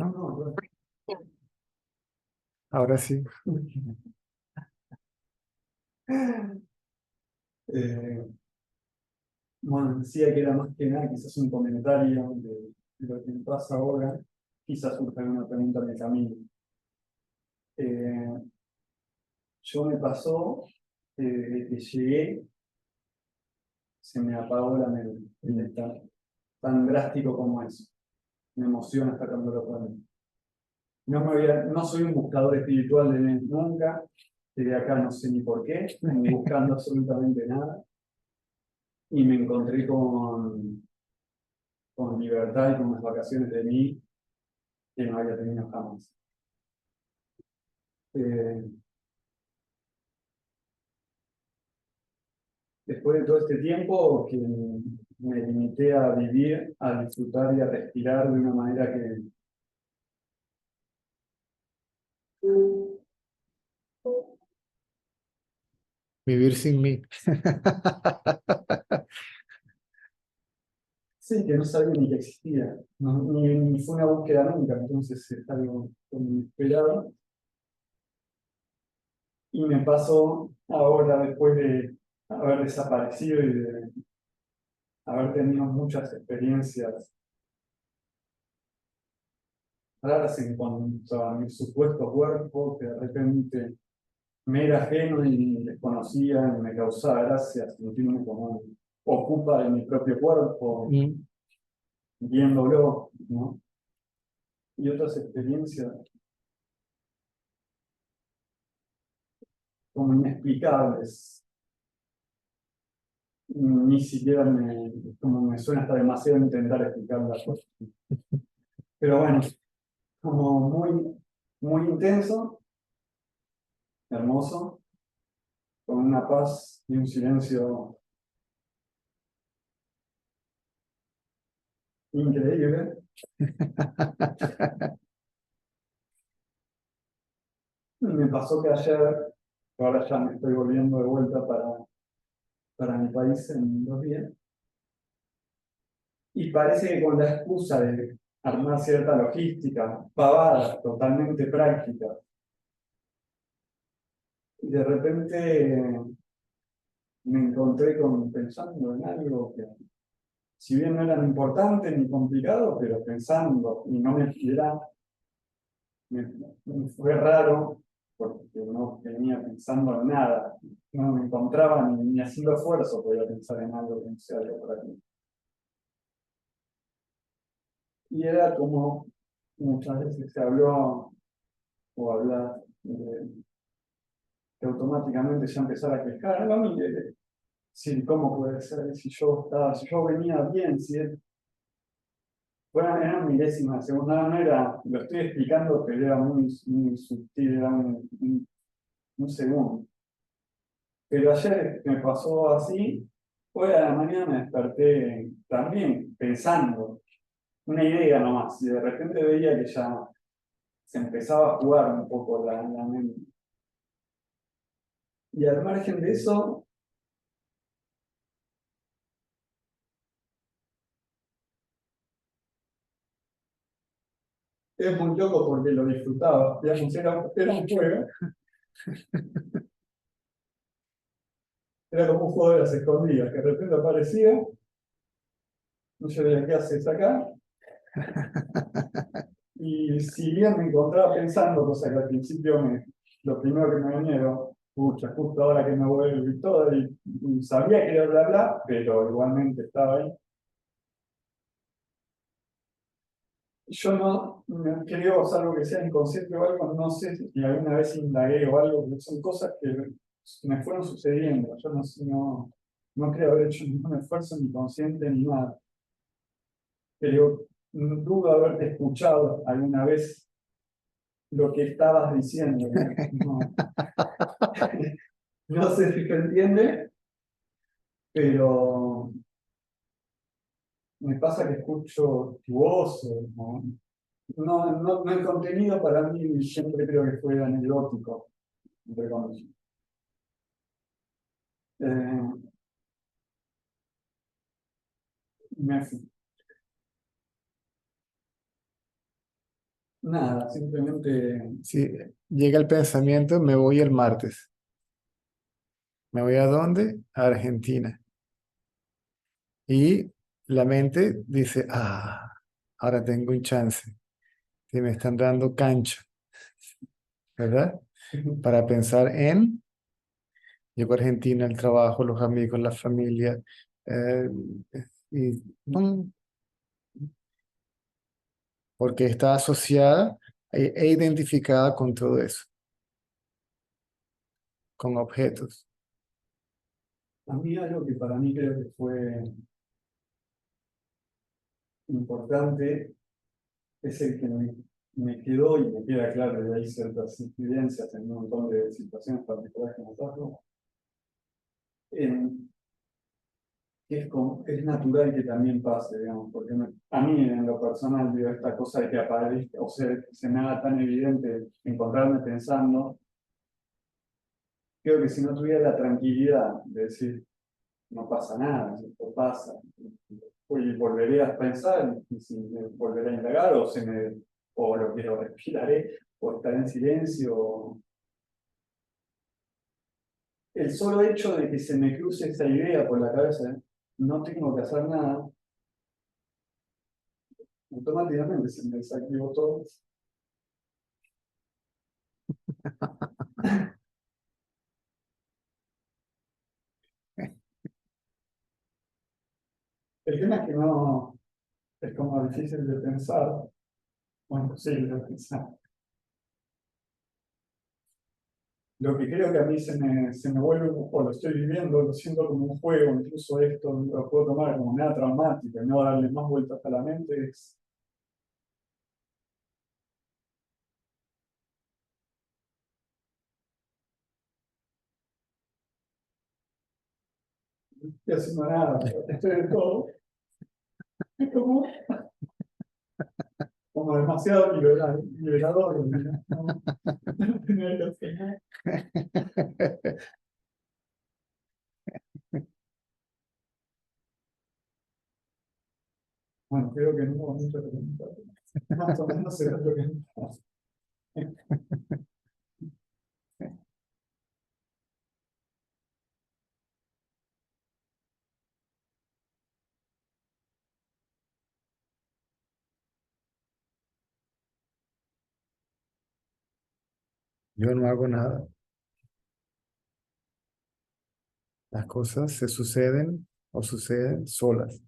No, no, Ahora sí. eh, bueno, decía que era más que nada quizás un comentario de lo que me pasa ahora, quizás surja una pregunta en el camino. Eh, yo me pasó que desde que llegué se me apagó la mente, tan drástico como eso. Me emociona hasta cuando lo cuento. No soy un buscador espiritual de mí nunca, llegué acá no sé ni por qué, ni buscando absolutamente nada, y me encontré con libertad y con las vacaciones de mí que no había tenido jamás. Eh, Después de todo este tiempo que me limité a vivir, a disfrutar y a respirar de una manera que Vivir sin mí. sí, que no sabía ni que existía, ni fue una búsqueda nunca, entonces es algo inesperado. Y me pasó ahora, después de haber desaparecido y de haber tenido muchas experiencias raras en cuanto a mi supuesto cuerpo, que de repente me era ajeno y desconocía y me causaba gracia sentirme como ocupa de mi propio cuerpo, Mm. viéndolo, ¿no? Y otras experiencias como inexplicables, ni siquiera como me suena hasta demasiado intentar explicar las cosas. Pero bueno, como muy intenso, hermoso, con una paz y un silencio increíble. Me pasó que ayer, ahora ya me estoy volviendo de vuelta para mi país en 2 días, y parece que con la excusa de armar cierta logística, pavada, totalmente práctica, y de repente me encontré pensando en algo que, si bien no era ni importante ni complicado, pero pensando, y no me era, me fue raro, porque no venía pensando en nada, no me encontraba ni haciendo esfuerzo, podía pensar en algo que no sea algo para mí. Y era como muchas veces se habló o hablar que automáticamente ya empezar a quejar, no, mire, sí, ¿cómo puede ser? Si yo venía bien, si bueno, era milésima de segundo, no era, lo estoy explicando, pero era muy sutil, era un segundo. Pero ayer me pasó así, hoy a la mañana me desperté también pensando, una idea nomás, y de repente veía que ya se empezaba a jugar un poco la mente. Y al margen de eso, es muy loco porque lo disfrutaba. Digamos, era un juego, era como un juego de las escondidas, que de repente aparecía, no sabía qué haces acá, y si bien me encontraba pensando, cosa que al principio lo primero que me venía era, pucha, justo ahora que me vuelvo y todo, y sabía que era bla bla, pero igualmente estaba ahí. Yo creo, salvo que sea inconsciente o algo, no sé si alguna vez indagué o algo, pero son cosas que me fueron sucediendo. Yo no creo haber hecho ningún esfuerzo ni consciente ni nada. Pero dudo haberte escuchado alguna vez lo que estabas diciendo. No, no sé si se entiende, pero me pasa que escucho tu voz. No, el contenido para mí siempre creo que fue anecdótico, entre comillas. Eh, me, Nada, simplemente Si llega el pensamiento, me voy el martes. ¿Me voy a dónde? A Argentina. Y la mente dice, ahora tengo un chance, que me están dando cancha, ¿verdad? Para pensar en, llego a Argentina, el trabajo, los amigos, la familia, eh, y ¡pum! Porque está asociada e identificada con todo eso, con objetos. a mí algo que para mí creo que fue importante es el que me quedó y me queda claro, y hay ciertas incidencias en un montón de situaciones particulares que nos pasan, en que es natural que también pase, digamos, porque a mí en lo personal, digo, esta cosa de que aparezca, o sea, que se me haga tan evidente encontrarme pensando, creo que si no tuviera la tranquilidad de decir, no pasa nada, esto pasa, y volveré a pensar, y si me volveré a indagar, o lo que lo respiraré, o estaré en silencio. El solo hecho de que se me cruce esa idea por la cabeza, no tengo que hacer nada, automáticamente se me desactivó todo. El tema es que no, es como difícil de pensar, o imposible de pensar. Lo que creo que a mí se me vuelve, o lo estoy viviendo, lo siento como un juego, incluso esto lo puedo tomar como nada traumática, y no darle más vueltas a la mente, es estoy haciendo nada, estoy de todo. Es como demasiado liberador, ¿no? No tener que hacer nada. Bueno, creo que no hubo mucha pregunta. Más o menos será lo que no. Yo no hago nada. Las cosas se suceden o suceden solas.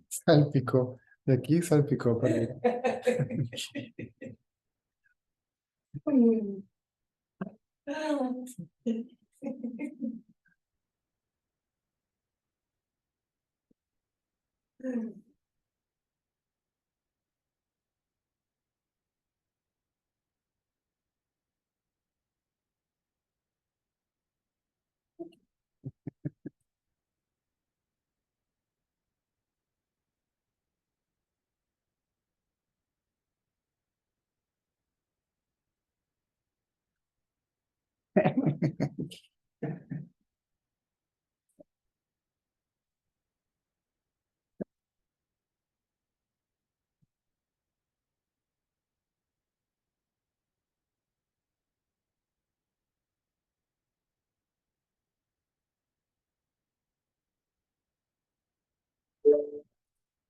Salpicó. De aquí salpicó para allá.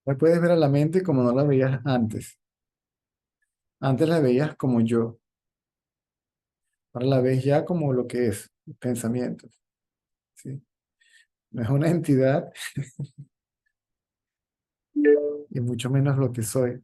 Hoy puedes ver a la mente como no la veías antes. Antes la veías como yo. Ahora la ves ya como lo que es, pensamientos. ¿Sí? No es una entidad y mucho menos lo que soy.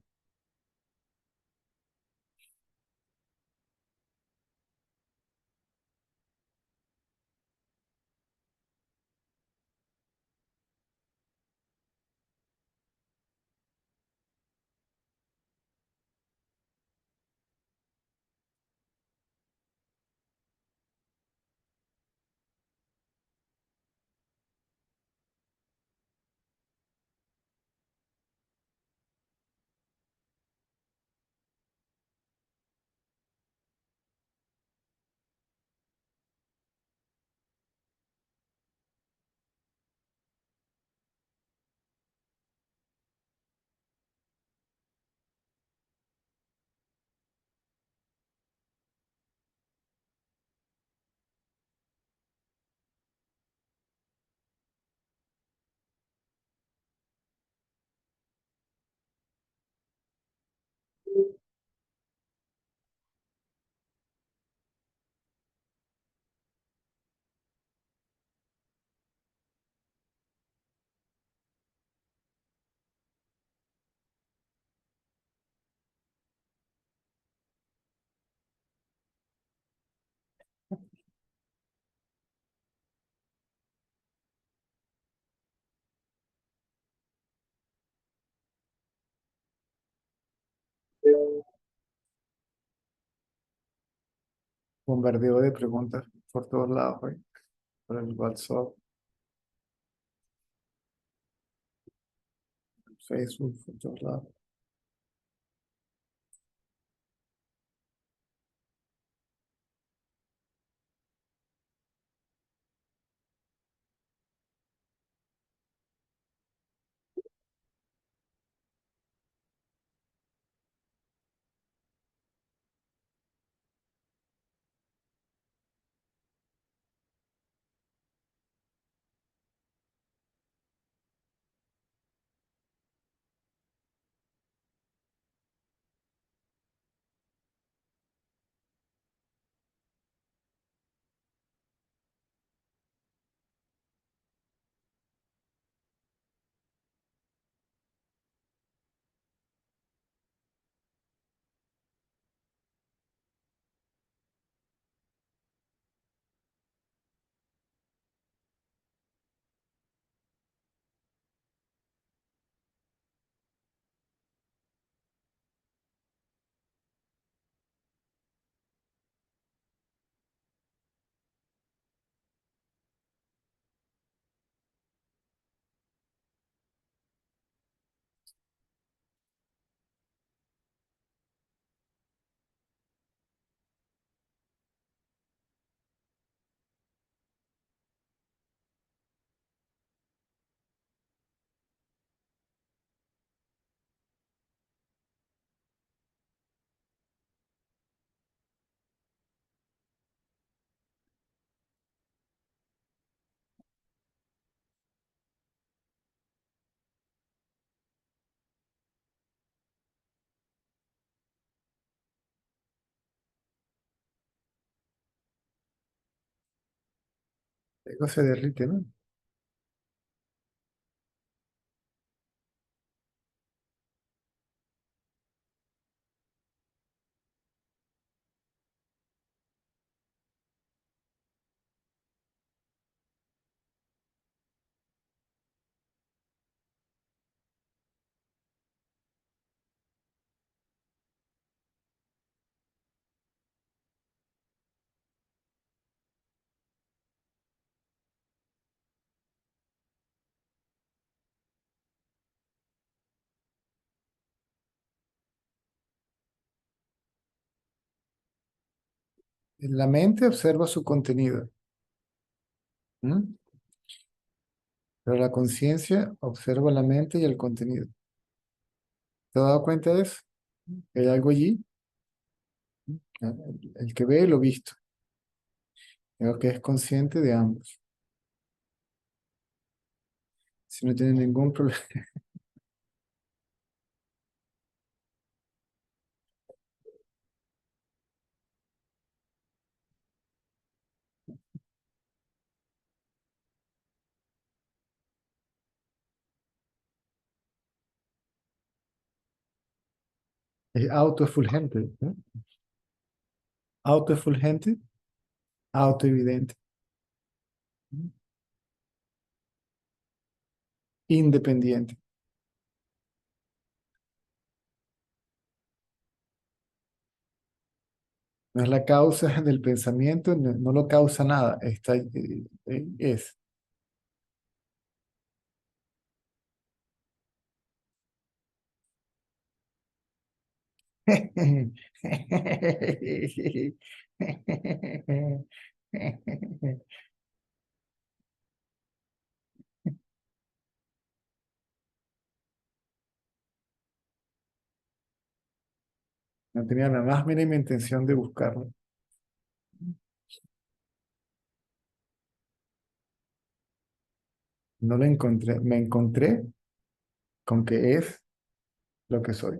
bombardeo de preguntas por todos lados, hoy, por el WhatsApp, Facebook, por todos lados. Luego se derrite, ¿no? La mente observa su contenido, ¿m? Pero la conciencia observa la mente y el contenido. ¿Te has dado cuenta de eso? Que hay algo allí, el que ve lo visto, el que es consciente de ambos. Si no tiene ningún problema, es autoefulgente, ¿no? Autoefulgente, autoevidente, ¿no? Independiente. No es la causa del pensamiento, no, no lo causa nada, está, es. No tenía la más mínima intención de buscarlo. No lo encontré. Me encontré con que es lo que soy.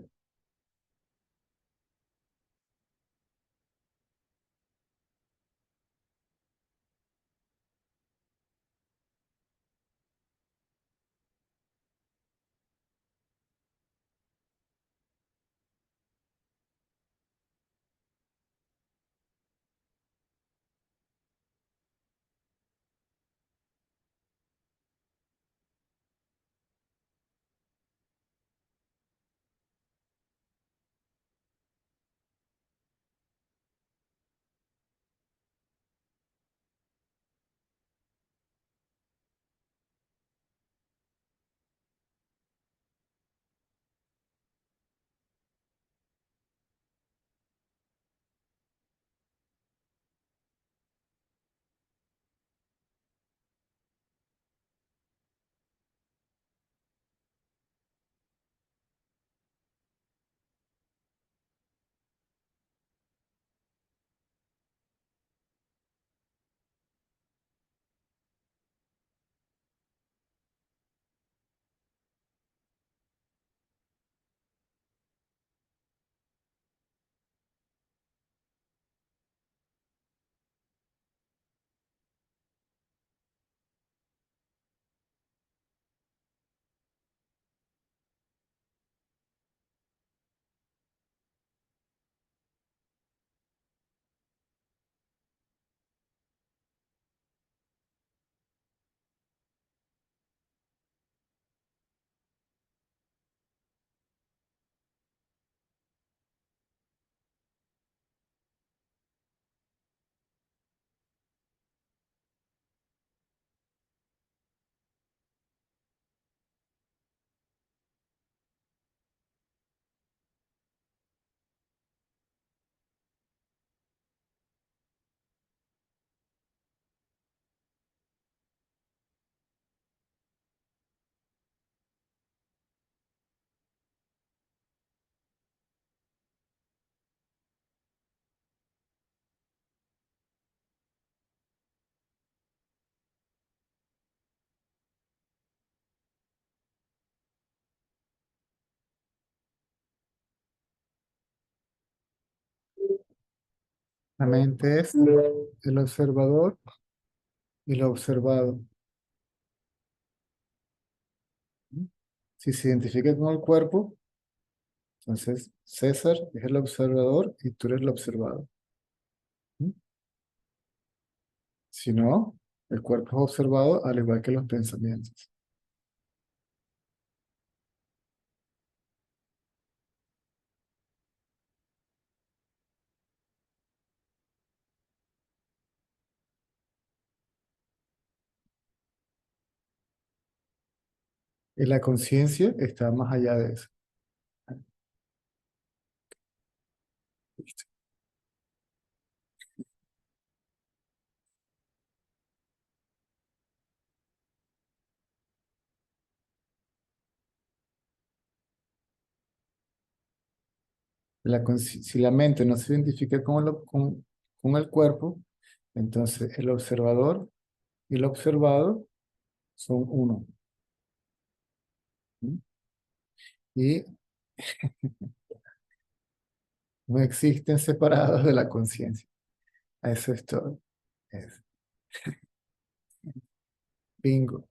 La mente es el observador y lo observado. Si se identifica con el cuerpo, entonces César es el observador y tú eres el observado. Si no, el cuerpo es observado al igual que los pensamientos. Y la conciencia está más allá de eso. Listo. Si la mente no se identifica con el cuerpo, entonces el observador y el observado son uno. ¿Sí? Y no existen separados de la conciencia. Eso es todo. Es bingo.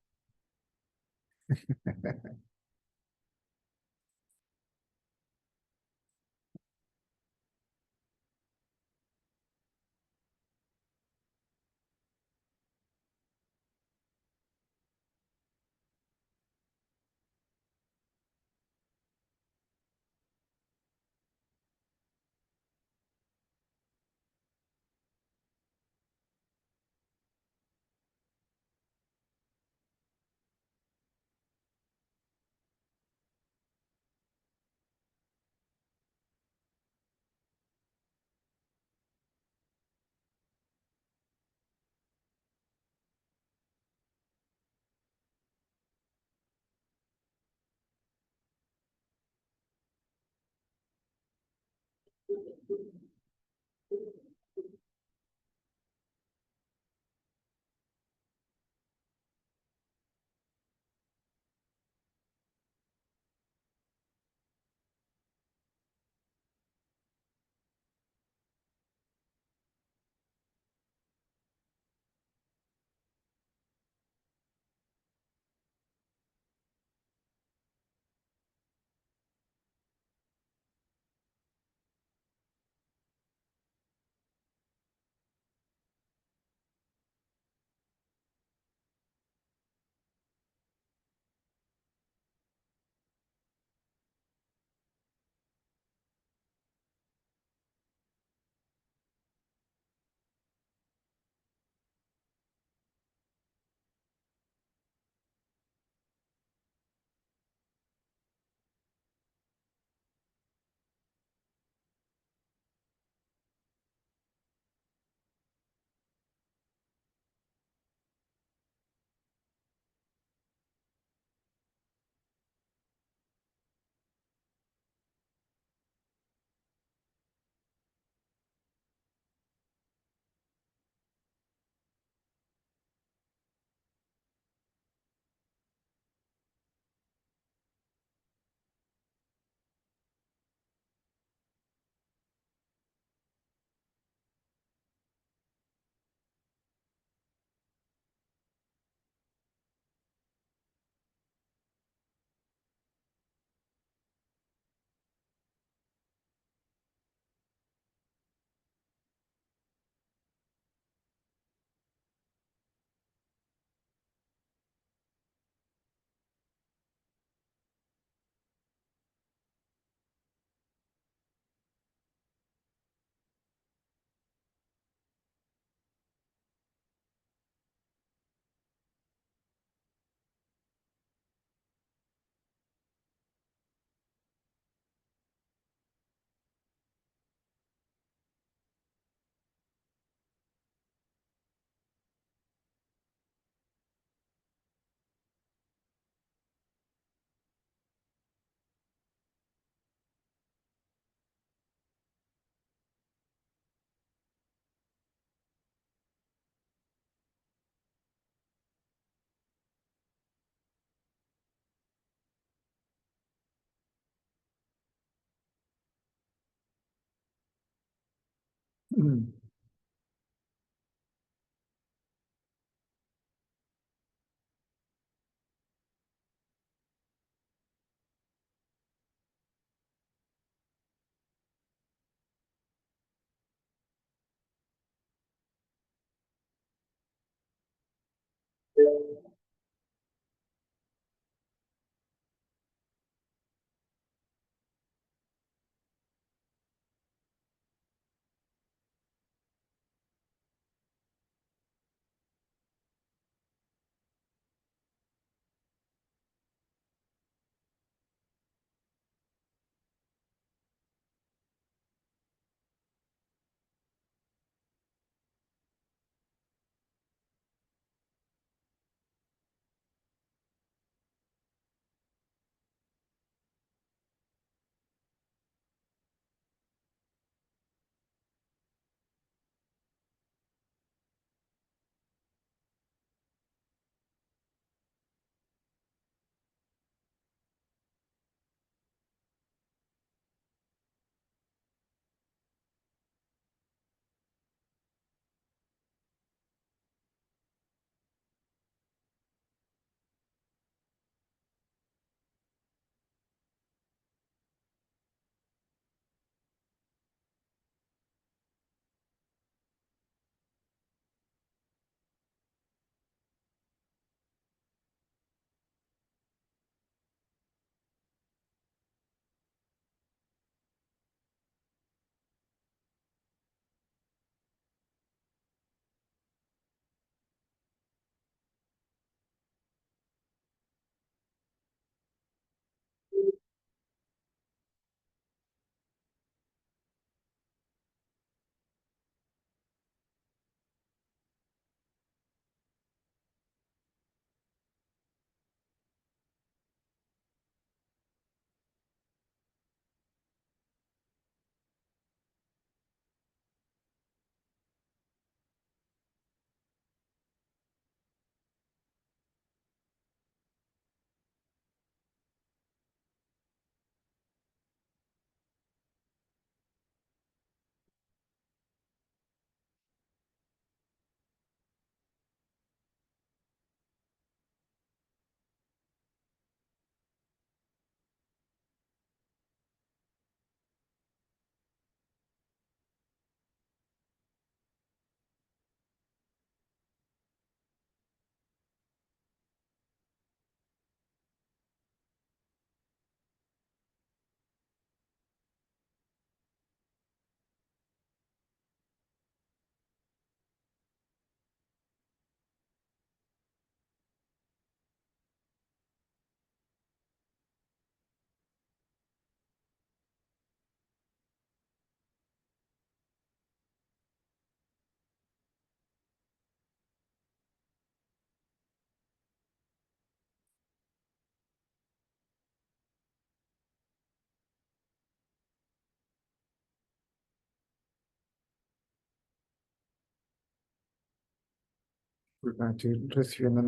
Porque estoy recibiendo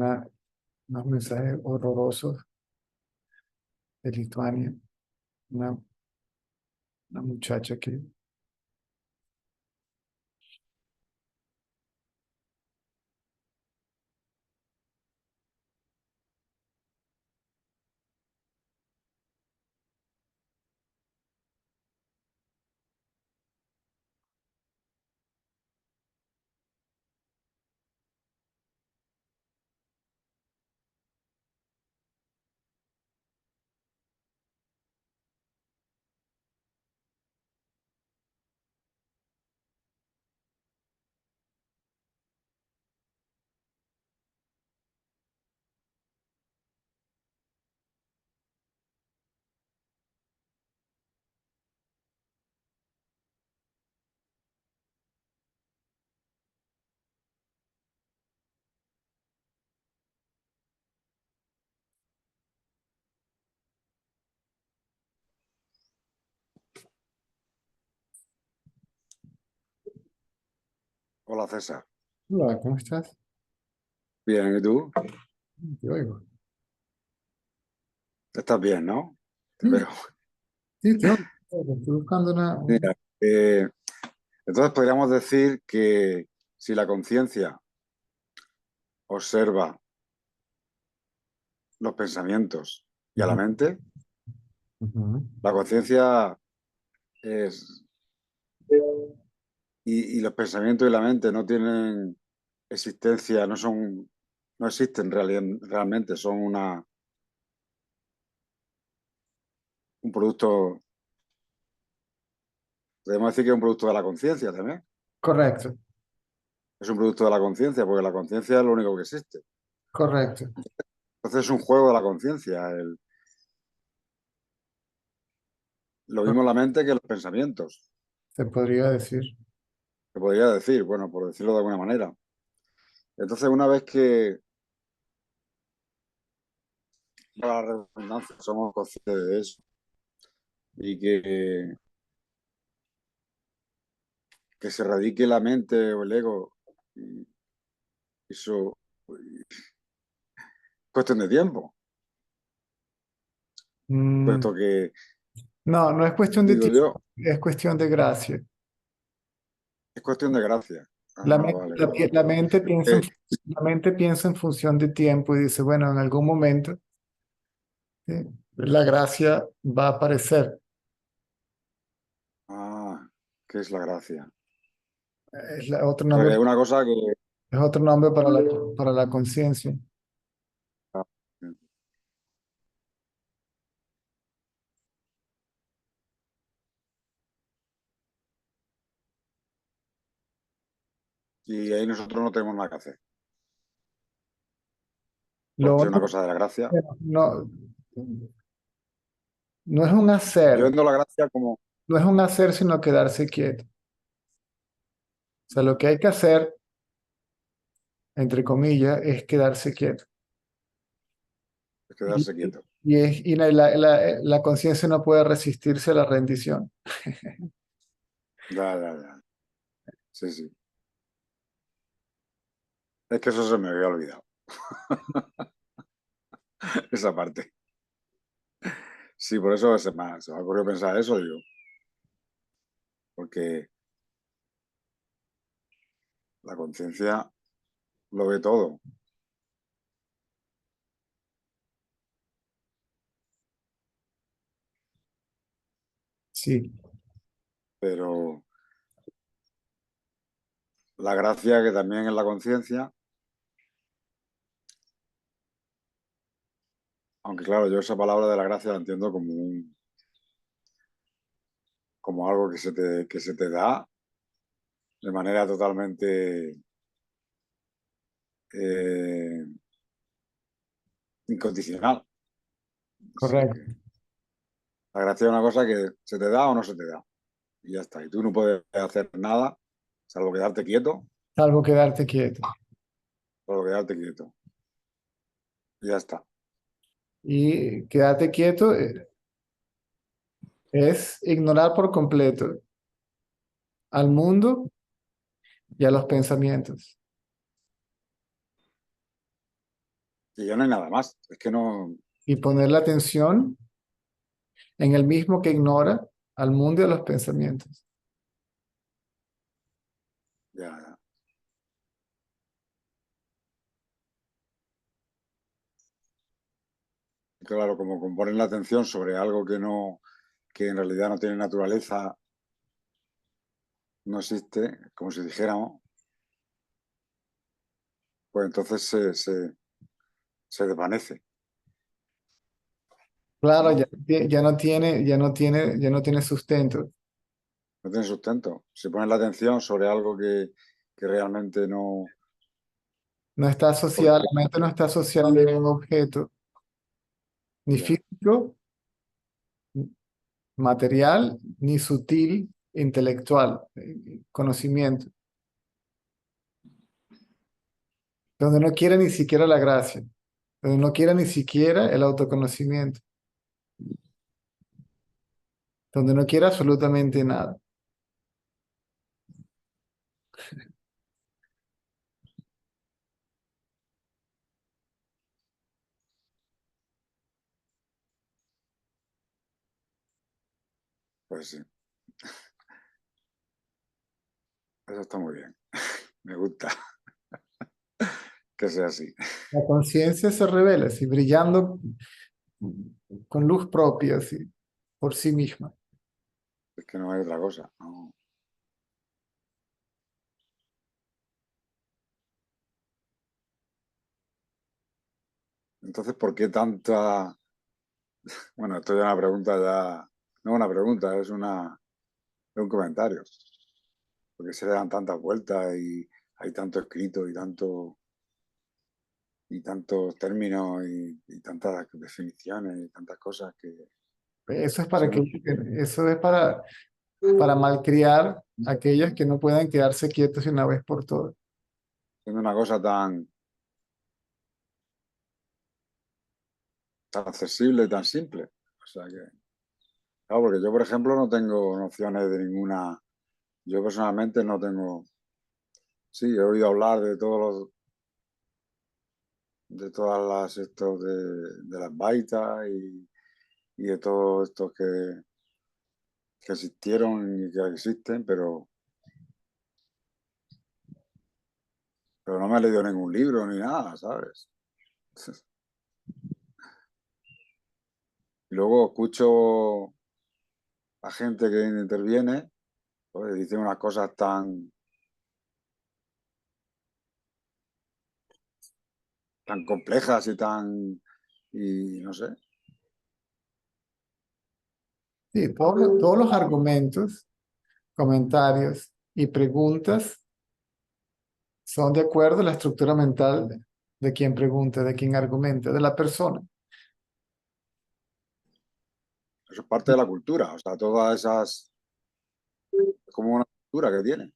unos mensajes horrorosos de Lituania. Una, una muchacha que Hola César. hola, ¿cómo estás? Bien, ¿y tú? Te oigo. Estás bien, ¿no? Te Sí, veo. sí, te oigo. Estoy buscando Mira, entonces podríamos decir que si la conciencia observa los pensamientos y a la Ujú, mente, ujú. la conciencia es... y los pensamientos y la mente no tienen existencia, no son no existen realmente, son un producto, podemos decir que es un producto de la conciencia también. Correcto, Es un producto de la conciencia, porque la conciencia es lo único que existe. correcto. Entonces es un juego de la conciencia. Lo mismo la mente que los pensamientos. Se podría decir. Se podría decir, bueno, por decirlo de alguna manera. Entonces, una vez que, para la redundancia, somos conscientes de eso y que se radique la mente o el ego, y eso es cuestión de tiempo, Mm, puesto que, no, no es cuestión de digo tiempo, yo, es cuestión de gracia. es cuestión de gracia. La, Ah, men- vale, la, vale. pi- la mente piensa Eh, la mente piensa en función de tiempo y dice, bueno, en algún momento la gracia va a aparecer. ¿Qué es la gracia? Otro O sea, que nombre, es una cosa que... es otro nombre para la conciencia. Y ahí nosotros no tenemos nada que hacer, Lo porque es una único cosa de la gracia. que no, no es un hacer, Yo vendo la gracia como... no es un hacer, sino quedarse quieto. O sea, lo que hay que hacer, entre comillas, es quedarse quieto. Y, quedarse quieto. y la conciencia no puede resistirse a la rendición. Ya, ya, ya. Sí, sí. Es que eso se me había olvidado, esa parte. Sí, por eso se me ha ocurrido pensar eso, digo, porque la conciencia lo ve todo, Sí, pero la gracia que también es la conciencia, aunque claro, yo esa palabra de la gracia la entiendo como algo que se te da de manera totalmente eh, incondicional. Así correcto. que la gracia es una cosa que se te da o no se te da. Y ya está. Y tú no puedes hacer nada, salvo quedarte quieto, Salvo quedarte quieto. salvo quedarte quieto. Y ya está. Y quedarte quieto es ignorar por completo al mundo y a los pensamientos. Y ya no hay nada más. Es que no. Y poner la atención en el mismo que ignora al mundo y a los pensamientos. Ya, ya. Claro, como poner la atención sobre algo que en realidad no tiene naturaleza, no existe, como si dijéramos, pues entonces se desvanece, Claro, ¿no? ya no tiene sustento. No tiene sustento. Si pones la atención sobre algo que realmente no. No está asociada, Porque, la mente no está asociada a un objeto, ni ya, físico, material, ni sutil, intelectual, conocimiento, donde no quiere ni siquiera la gracia, donde no quiere ni siquiera el autoconocimiento, donde no quiere absolutamente nada. pues sí, eso está muy bien. Me gusta que sea así. La conciencia se revela, así, brillando con luz propia, así, por sí misma. Es que no hay otra cosa. No. Entonces, ¿por qué tanta? Bueno, esto ya es una pregunta ya, no una pregunta, es un comentario. ¿Por qué se le dan tantas vueltas y hay tanto escrito y tantos términos y tantas definiciones y tantas cosas que Eso es para son que, eso es para malcriar a aquellos que no puedan quedarse quietos de una vez por todas. siendo una cosa tan accesible y tan simple? O sea que, claro, porque yo, por ejemplo, no tengo nociones de ninguna. Yo personalmente no tengo. Sí, he oído hablar de todas las estos de las baitas y de todos estos que existieron y que existen, pero no me he leído ningún libro ni nada, ¿sabes? Y luego escucho a gente que interviene, pues dice unas cosas tan complejas y no sé. Sí, todos los argumentos, comentarios y preguntas son de acuerdo a la estructura mental de quien pregunta, de quien argumenta, de la persona. Eso es parte de la cultura, o sea, todas esas, es como una cultura que tiene,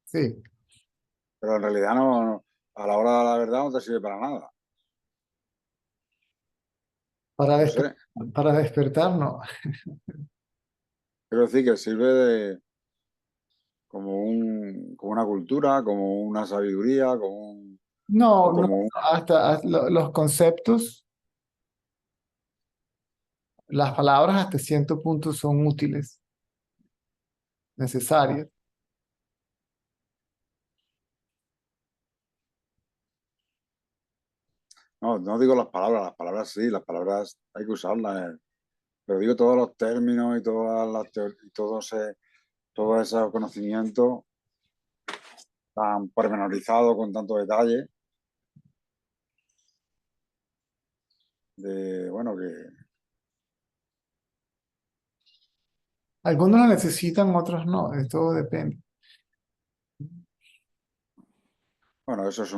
Sí, pero en realidad a la hora de la verdad no te sirve para nada. para, No despe- sé, para despertar, no. quiero decir que sirve como una cultura, como una sabiduría, o No, no, como un. los conceptos, las palabras hasta cierto punto son útiles, necesarias. No, no digo las palabras sí, las palabras hay que usarlas, pero digo todos los términos y todas las y todo ese conocimiento tan pormenorizado, con tanto detalle, bueno, Algunos lo necesitan, otros no, de todo depende. bueno, eso es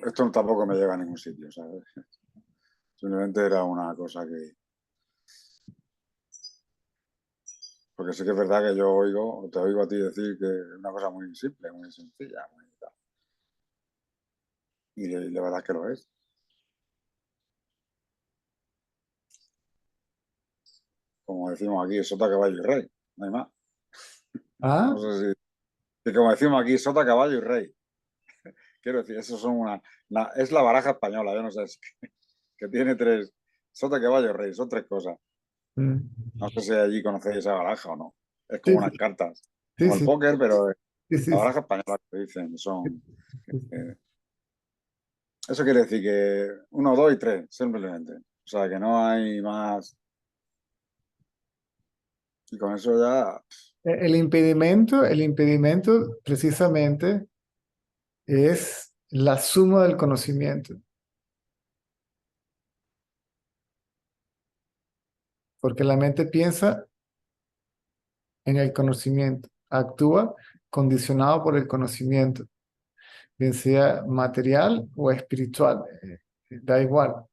esto tampoco me lleva a ningún sitio, ¿sabes? Simplemente era una cosa porque sí que es verdad que te oigo a ti decir que es una cosa muy simple, muy sencilla, tal. Y la verdad es que lo es. Como decimos aquí, sota, caballo y rey, no hay más. Ah, No sé si, que como decimos aquí, sota, caballo y rey. Quiero decir, eso son es la baraja española, yo no sé, que tiene tres, sota, caballo y rey, son tres cosas. mm, No sé si allí conocéis esa baraja o no. Es sí, como unas cartas, sí, como el sí, póker, pero sí, la sí, sí, baraja española que dicen son. sí, sí. eh, Eso quiere decir que uno, dos y tres, simplemente. O sea, que no hay más. Y con eso ya. El impedimento precisamente es la suma del conocimiento, porque la mente piensa en el conocimiento, actúa condicionado por el conocimiento, bien sea material o espiritual, da igual.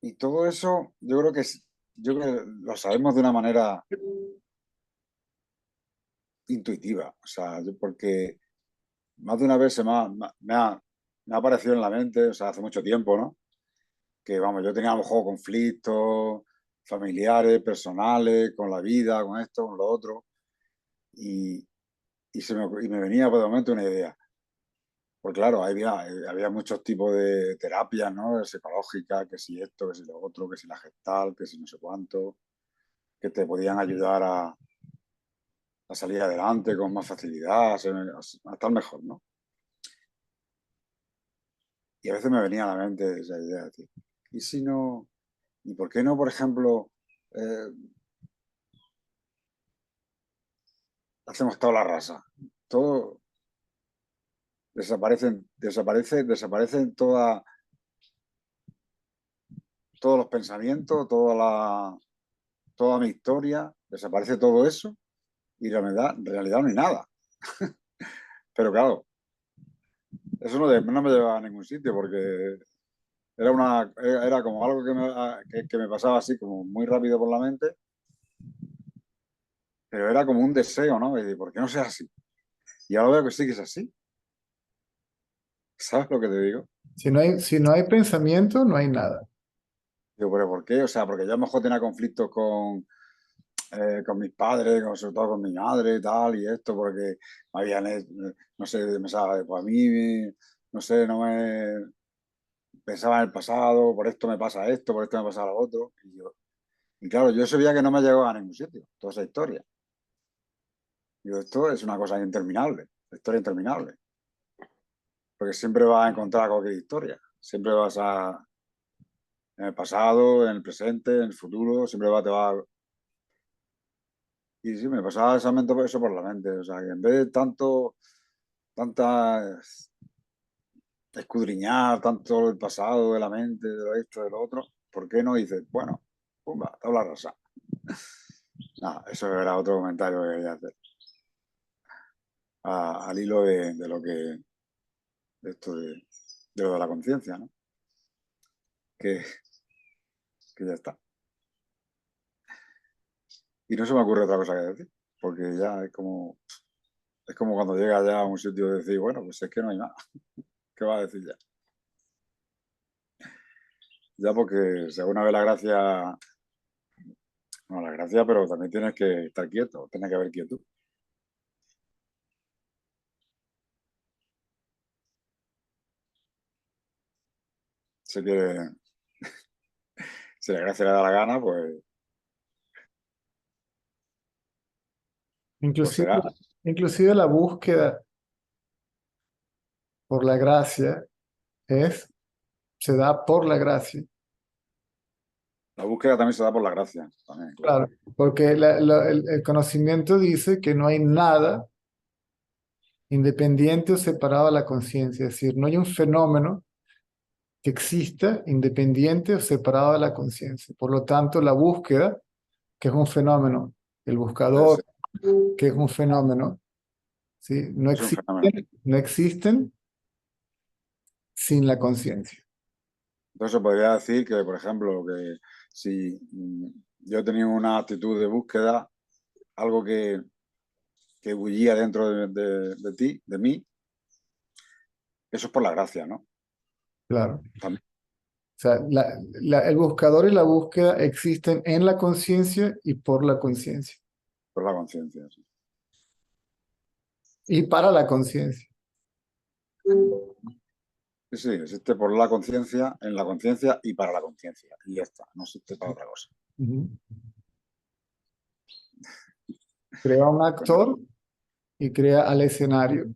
Y todo eso, yo creo que lo sabemos de una manera intuitiva. O sea, porque más de una vez me ha aparecido en la mente, o sea, hace mucho tiempo, ¿no? Que vamos, yo tenía a lo mejor conflictos familiares, personales, con la vida, con esto, con lo otro, y, y me venía por el momento una idea. Pues claro, había muchos tipos de terapias, ¿no? Psicológicas, que si esto, que si lo otro, que si la gestal, que si no sé cuánto, que te podían ayudar a salir adelante con más facilidad, a estar mejor, ¿no? Y a veces me venía a la mente esa idea, tío. ¿Y si no? ¿Y por qué no, por ejemplo, eh, hacemos toda la raza? Todo, desaparecen todos los pensamientos, toda mi historia, desaparece todo eso y en realidad no hay nada. Pero claro, eso no me llevaba a ningún sitio porque era como algo que me pasaba así como muy rápido por la mente, pero era como un deseo, ¿no? Y ¿por qué no sea así? Y ahora veo que sí que es así. ¿Sabes lo que te digo? Si no hay pensamiento, no hay nada. Digo, ¿pero por qué? O sea, porque yo a lo mejor tenía conflictos con mis padres, sobre todo con mi madre y tal, y esto, porque me habían, no sé, pensaba, pues a mí, no sé, no me pensaba en el pasado, por esto me pasa esto, por esto me pasa lo otro. Y claro, yo sabía que no me llegaba a ningún sitio, toda esa historia. Digo, esto es una cosa interminable, historia interminable. Porque siempre vas a encontrar cualquier historia, siempre vas a, en el pasado, en el presente, en el futuro, siempre te va. Y sí, me pasaba exactamente eso por la mente. O sea, que en vez de tanta escudriñar tanto el pasado de la mente, de lo esto, de lo otro, ¿por qué no dices, bueno, pumba, tabla rasa? Nada, eso era otro comentario que quería hacer. Al hilo de lo que, de esto de lo de la conciencia, ¿no? Que, que ya está. Y no se me ocurre otra cosa que decir, porque ya es como cuando llegas ya a un sitio de decir, bueno, pues es que no hay nada. ¿Qué va a decir ya? Ya porque según una vez la gracia, no la gracia, pero también tienes que estar quieto, tiene que haber quietud. Se quiere, si la gracia le da la gana, pues Inclusive, será. inclusive la búsqueda por la gracia se da por la gracia. La búsqueda también se da por la gracia, también, claro. Claro, porque el conocimiento dice que no hay nada independiente o separado de la conciencia, es decir, no hay un fenómeno que exista independiente o separado de la conciencia. Por lo tanto, la búsqueda, que es un fenómeno, el Es, buscador, que es un fenómeno, ¿sí? es un fenómeno. No existen sin la conciencia. Entonces se podría decir que, por ejemplo, que si yo tenía una actitud de búsqueda, algo que bullía dentro de ti, de mí, eso es por la gracia, ¿no? Claro. También O sea, el buscador y la búsqueda existen en la conciencia y por la conciencia. por la conciencia. Sí. Y para la conciencia. Sí, sí, existe por la conciencia, en la conciencia y para la conciencia. Y ya está, no existe para otra cosa. Ujú. Crea un actor y crea al escenario.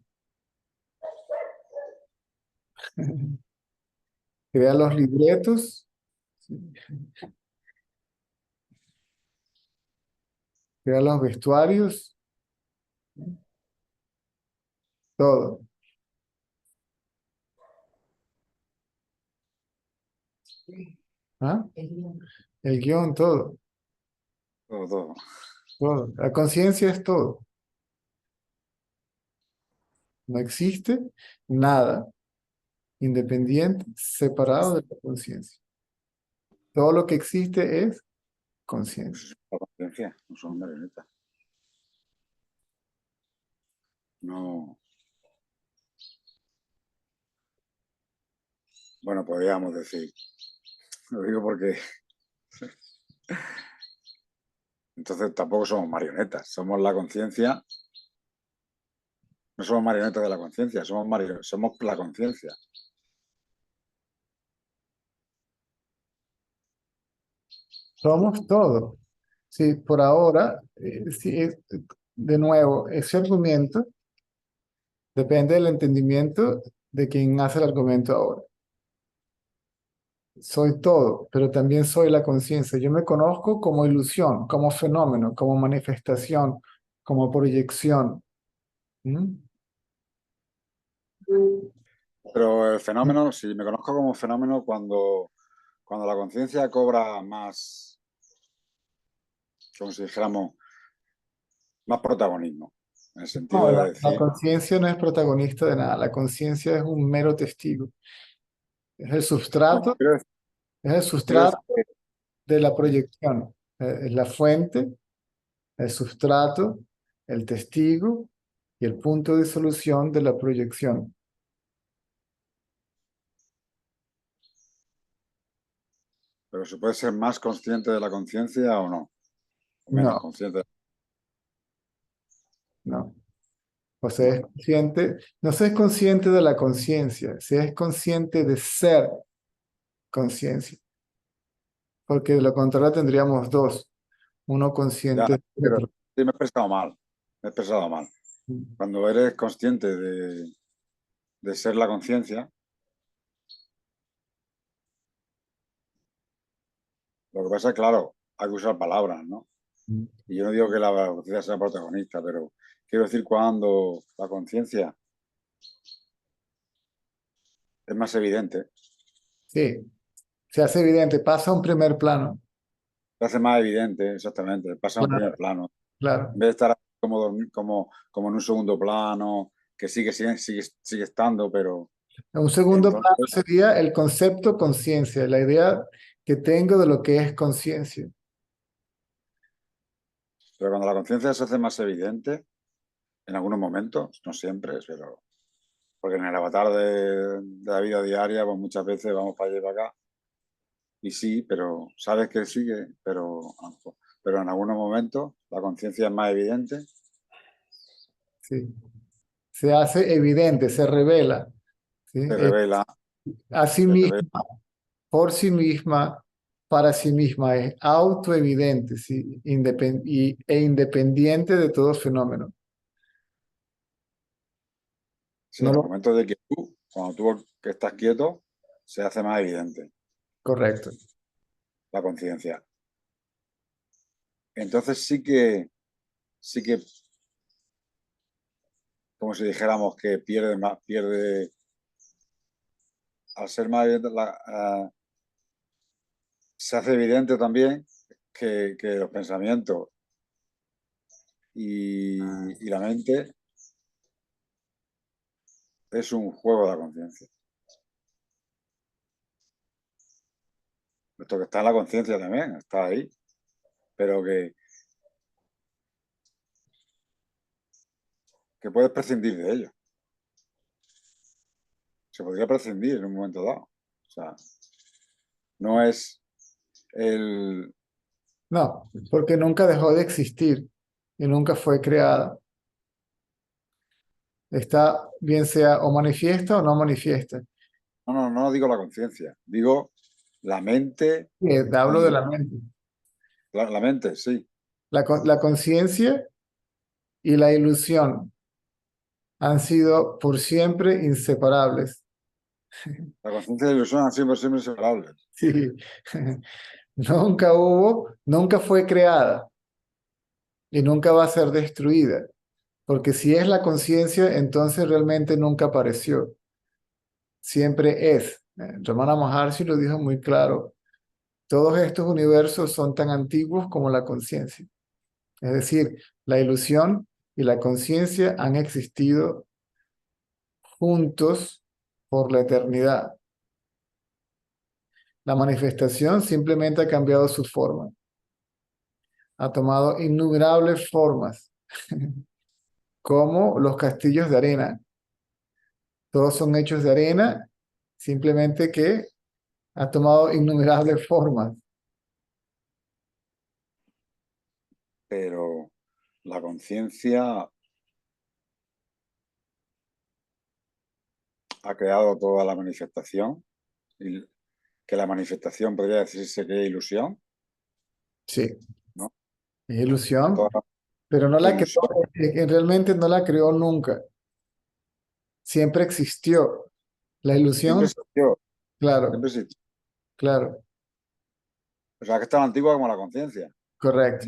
Crea los libretos, crea los vestuarios, todo. ¿Ah? El guión, todo, Todo, todo. todo. La conciencia es todo. No existe nada independiente, separado de la conciencia. Todo lo que existe es conciencia. Pues eso es la conciencia, no son marionetas. No, bueno, podríamos decir, lo digo porque entonces tampoco somos marionetas, somos la conciencia, no somos marionetas de la conciencia, somos la conciencia. Somos todo. Sí, por ahora, sí, de nuevo, ese argumento depende del entendimiento de quien hace el argumento ahora. Soy todo, pero también soy la conciencia. Yo me conozco como ilusión, como fenómeno, como manifestación, como proyección. ¿Mm? Pero el fenómeno, si me conozco como fenómeno cuando la conciencia cobra más, como si dijéramos, más protagonismo, en el No, sentido de la decir, conciencia no es protagonista de nada, la conciencia es un mero testigo. Es el no, sustrato, es el quiero decir sustrato de la proyección. Es la fuente, el sustrato, el testigo y el punto de solución de la proyección. pero se puede ser más consciente de la conciencia o no, o menos No, consciente. no. O sea, No, es consciente, no se es consciente de la conciencia, se es consciente de ser conciencia, porque de lo contrario tendríamos dos, uno ya, consciente del pero otro. sí me he expresado mal, me he expresado mal. Cuando eres consciente de ser la conciencia, lo que pasa es, claro, hay que usar palabras, ¿no? Y yo no digo que la conciencia sea protagonista, pero quiero decir cuando la conciencia es más evidente, Sí, se hace evidente, pasa a un primer plano. se hace más evidente, exactamente, pasa a un primer Claro, plano. claro. En vez de estar como, como en un segundo plano, que sigue estando, pero Un segundo plano entonces, sería el concepto conciencia, la idea que tengo de lo que es conciencia. pero cuando la conciencia se hace más evidente, en algunos momentos, no siempre, pero porque en el avatar de la vida diaria, pues muchas veces vamos para allá y para acá, y sí, pero sabes que sigue, pero en algunos momentos la conciencia es más evidente, Sí. Se hace evidente, se revela, ¿sí? se revela, A sí se revela. misma, por sí misma, para sí misma, es autoevidente, ¿sí? E independiente de todo fenómeno. Sí, No en los lo momentos de quietud, cuando tú que estás quieto, se hace más evidente correcto. la conciencia. Entonces sí que, como si dijéramos que pierde más, pierde, al ser más evidente, se hace evidente también que los pensamientos y la mente es un juego de la conciencia. Esto que está en la conciencia también, está ahí, pero que puedes prescindir de ello. Se podría prescindir en un momento dado. O sea, no es el... No, porque nunca dejó de existir y nunca fue creada. Está bien sea o manifiesta o no manifiesta. No digo la conciencia, digo la mente Hablo de y la mente. la mente, sí. La conciencia y la ilusión han sido por siempre inseparables. La conciencia y la ilusión han siempre inseparables. Sí. Nunca hubo, nunca fue creada y nunca va a ser destruida. Porque si es la conciencia, entonces realmente nunca apareció. Siempre es. Ramana Maharshi lo dijo muy claro. Todos estos universos son tan antiguos como la conciencia. Es decir, la ilusión y la conciencia han existido juntos por la eternidad. La manifestación simplemente ha cambiado su forma. Ha tomado innumerables formas, como los castillos de arena. Todos son hechos de arena, simplemente que ha tomado innumerables formas. Pero la conciencia ha creado toda la manifestación y que la manifestación podría decirse que es ilusión, Sí, ¿no? es ilusión, Toda pero no la la creó, ilusión realmente no la creó nunca. Siempre existió. La siempre ilusión, existió, claro, siempre existió. claro, O sea, que es tan antigua como la conciencia. correcto.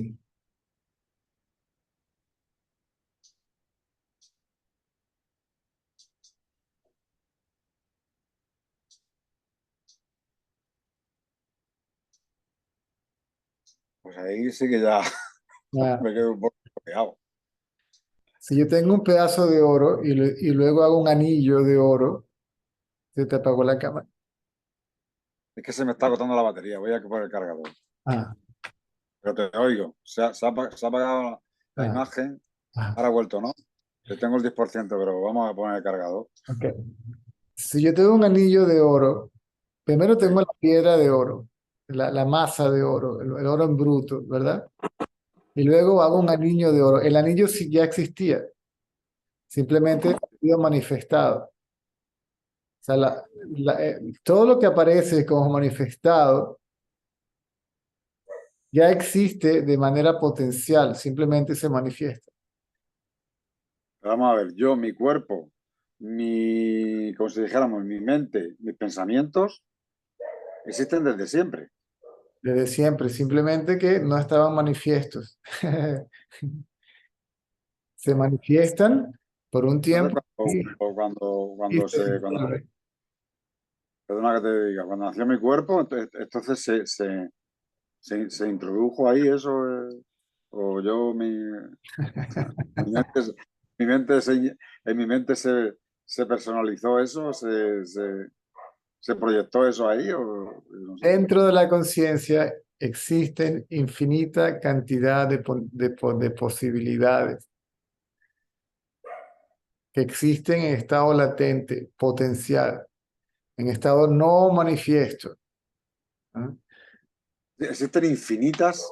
Pues ahí sí que ya Ah, me quedo un poco bloqueado. si yo tengo un pedazo de oro y luego hago un anillo de oro, se te apagó la cámara. Es que se me está agotando la batería, voy a poner el cargador. Ah, Pero te oigo, se ha apagado la ah, imagen, ah, ahora ha vuelto, ¿no? Yo tengo el 10%, pero vamos a poner el cargador. ok. Si yo tengo un anillo de oro, primero Sí. tengo la piedra de oro, la masa de oro, el oro en bruto, ¿verdad? Y luego hago un anillo de oro. El anillo sí ya existía, simplemente ha sido manifestado. O sea, todo lo que aparece como manifestado ya existe de manera potencial, simplemente se manifiesta. Vamos a ver, yo, mi cuerpo, como si dijéramos, mi mente, mis pensamientos existen desde siempre. Desde siempre, simplemente que no estaban manifiestos. Se manifiestan por un Entonces, tiempo y, y se cuando, disuelven. perdona que te diga, cuando nació mi cuerpo, entonces se introdujo ahí eso, o yo, mi mente, mi mente en mi mente se personalizó eso, se proyectó eso ahí, o no sé. Dentro de la conciencia existen infinita cantidad de posibilidades que existen en estado latente, potencial, en estado no manifiesto. ¿No? Existen infinitas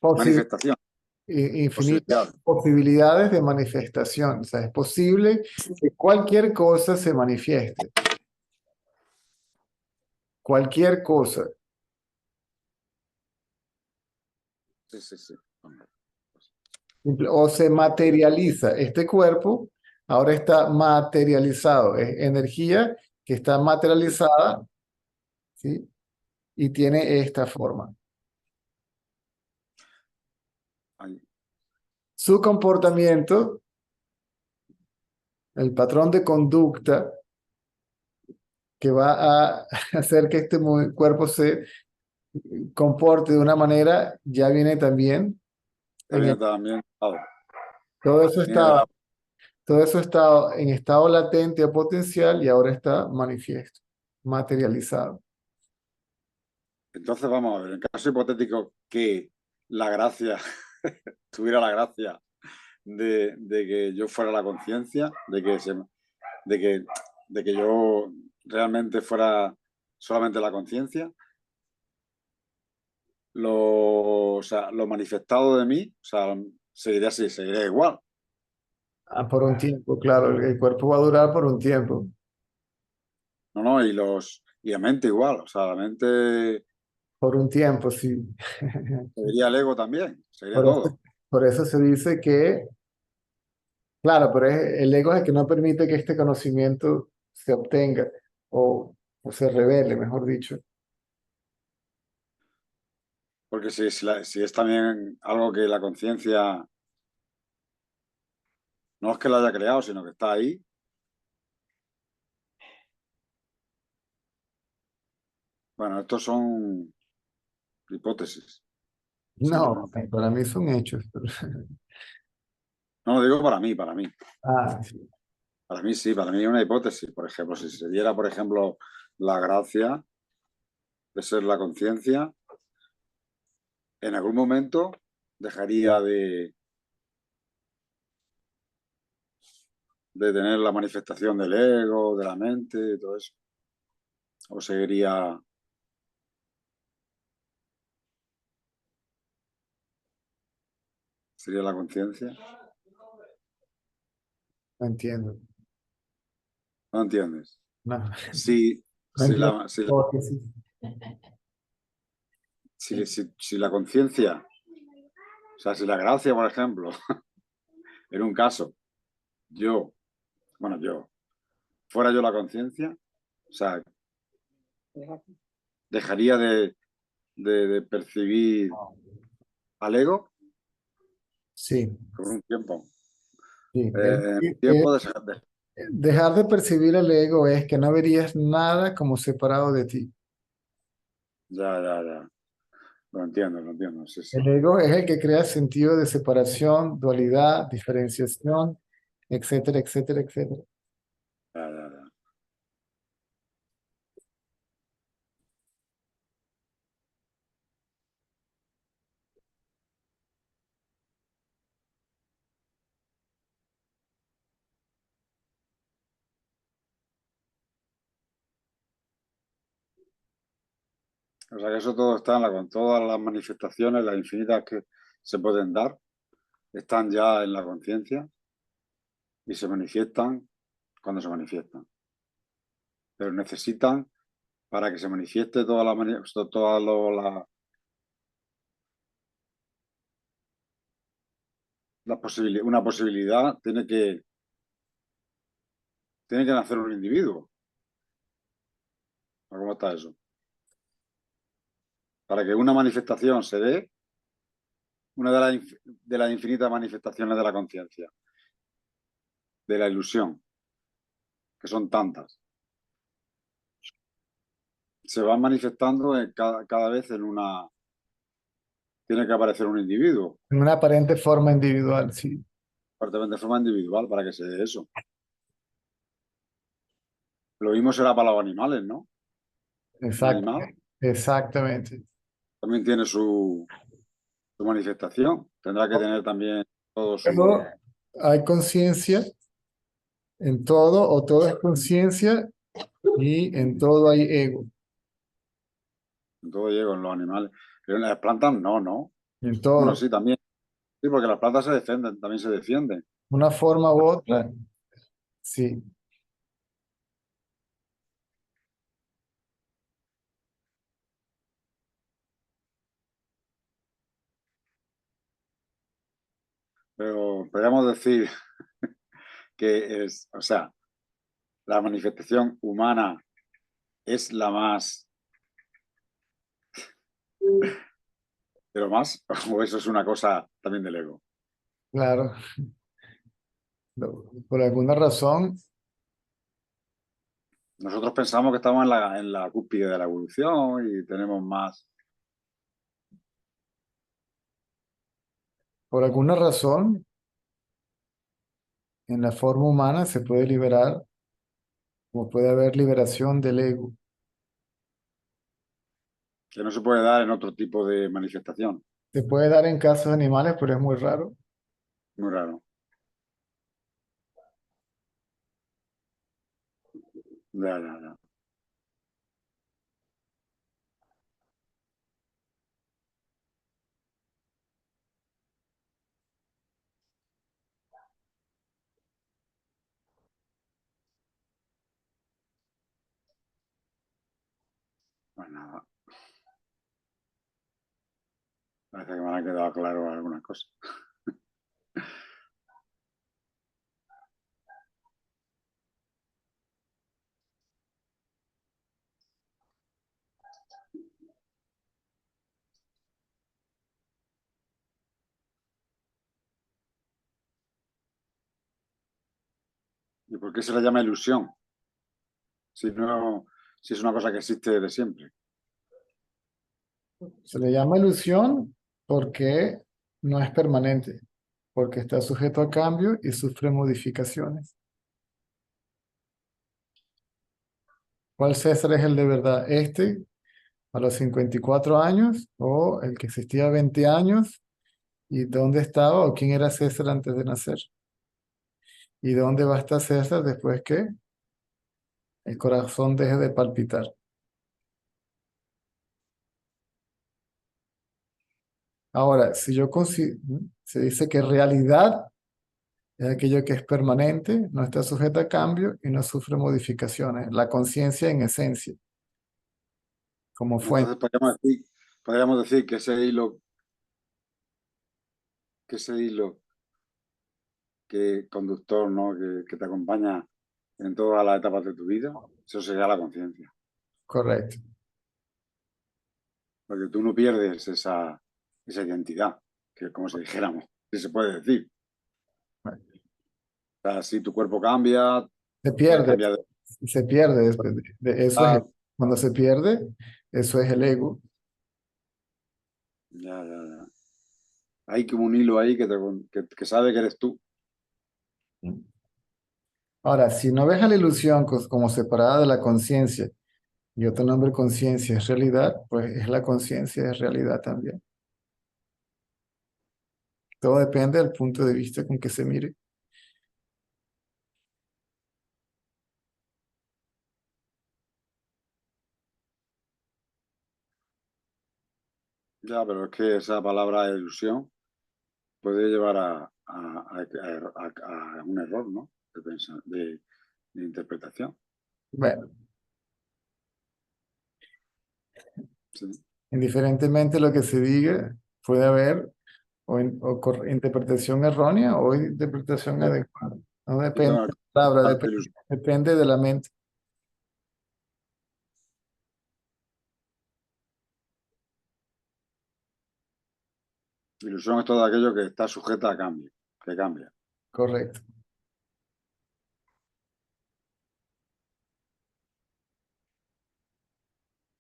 Posi- manifestaciones, Infinitas posibilidades. posibilidades de manifestación. O sea, es posible que cualquier cosa se manifieste. Cualquier cosa. Sí, sí, sí. O se materializa. Este cuerpo ahora está materializado. Es energía que está materializada, ¿sí? Y tiene esta forma. Ahí. Su comportamiento, el patrón de conducta que va a hacer que este cuerpo se comporte de una manera, ya viene también en Viene también, claro, todo eso viene de está, todo eso está en estado latente o potencial y ahora está manifiesto, materializado. Entonces, vamos a ver, en caso hipotético que la gracia, tuviera la gracia de que yo fuera la conciencia, de que, de que yo realmente fuera solamente la conciencia, o sea, lo manifestado de mí, o sea, seguiría así, seguiría igual. Ah, por un tiempo, claro, el cuerpo va a durar por un tiempo. No, no, y la mente igual, o sea, la mente Por un tiempo, sí. seguiría el ego también, seguiría Por eso, todo. por eso se dice que, claro, pero el ego es el que no permite que este conocimiento se obtenga o se revele, mejor dicho. Porque si es también algo que la conciencia no es que la haya creado, sino que está ahí. Bueno, estos son hipótesis, No, simplemente. para mí son hechos. No lo digo para mí, para mí. Ah, sí. Para mí sí, para mí es una hipótesis. Por ejemplo, si se diera, por ejemplo, la gracia de ser la conciencia, en algún momento dejaría de tener la manifestación del ego, de la mente y todo eso. O sería la conciencia. No entiendo. ¿No entiendes? No, Si, no si entiendo. la, si, Hipótesis. si la conciencia, o sea, si la gracia, por ejemplo, en un caso, yo, bueno, fuera yo la conciencia, o sea, dejaría de percibir al ego Sí, por un tiempo. sí. Tiempo Dejar de percibir el ego es que no verías nada como separado de ti. ya, ya, ya. lo entiendo, sí, sí. El ego es el que crea sentido de separación, dualidad, diferenciación, etcétera, etcétera, etcétera. Ya, ya, ya. O sea que eso todo está con todas las manifestaciones, las infinitas que se pueden dar, están ya en la conciencia y se manifiestan cuando se manifiestan. Pero necesitan, para que se manifieste una posibilidad, tiene que nacer un individuo. ¿Cómo está eso? Para que una manifestación se dé, una de las infinitas manifestaciones de la conciencia, de la ilusión, que son tantas, se van manifestando cada vez tiene que aparecer un individuo, En una aparente forma individual, sí. de forma individual, para que se dé eso. Lo mismo será para los animales, ¿no? Un Exacto, animal exactamente. también tiene su manifestación, tendrá que tener también todo Pero hay conciencia en todo, o todo es conciencia, y en todo hay ego. todo llega en los animales. Pero en las plantas no, ¿no? En Bueno, todo. sí, también. Sí, porque las plantas se defienden, también se defienden. Una forma u otra, sí. Pero podríamos decir que o sea, la manifestación humana es la más, de lo más, o eso es una cosa también del ego. Claro. Por alguna razón, Nosotros pensamos que estamos en la cúspide de la evolución y tenemos más. por alguna razón, en la forma humana se puede liberar, o puede haber liberación del ego. Que no se puede dar en otro tipo de manifestación. Se puede dar en casos animales, pero es muy raro. Muy raro. Ya, ya, ya. Pues nada, parece que me han quedado claro algunas cosas. ¿Y por qué se le llama ilusión? Si no, si es una cosa que existe de siempre. Se le llama ilusión porque no es permanente, porque está sujeto a cambio y sufre modificaciones. ¿Cuál César es el de verdad? ¿Este a los 54 años, o el que existía a 20 años? ¿Y dónde estaba o quién era César antes de nacer? ¿Y dónde va a estar César después que el corazón deje de palpitar? Ahora, si yo se dice que realidad es aquello que es permanente, no está sujeta a cambio y no sufre modificaciones. La conciencia en esencia, como fuente. Entonces podríamos decir que ese hilo que conductor, ¿no? Que te acompaña en todas las etapas de tu vida, eso sería la conciencia. Correcto. Porque tú no pierdes esa identidad, que es como si dijéramos, si se puede decir. O sea, si tu cuerpo cambia, Se puedes pierde, cambiar de se pierde. Eso es, edad. cuando se pierde, eso es el ego. Ya, ya, ya. Hay como un hilo ahí que sabe que eres tú. Ahora, si no ves a la ilusión como separada de la conciencia y otro nombre conciencia es realidad, pues es la conciencia es realidad también. Todo depende del punto de vista con que se mire. Ya, pero es que esa palabra ilusión puede llevar a un error, ¿no? De interpretación. Bueno, Sí. indiferentemente de lo que se diga, puede haber interpretación errónea o interpretación adecuada. No Yo depende tengo de la palabra, parte ilusión. depende de la mente. Ilusión es todo aquello que está sujeta a cambio, que cambia. Correcto.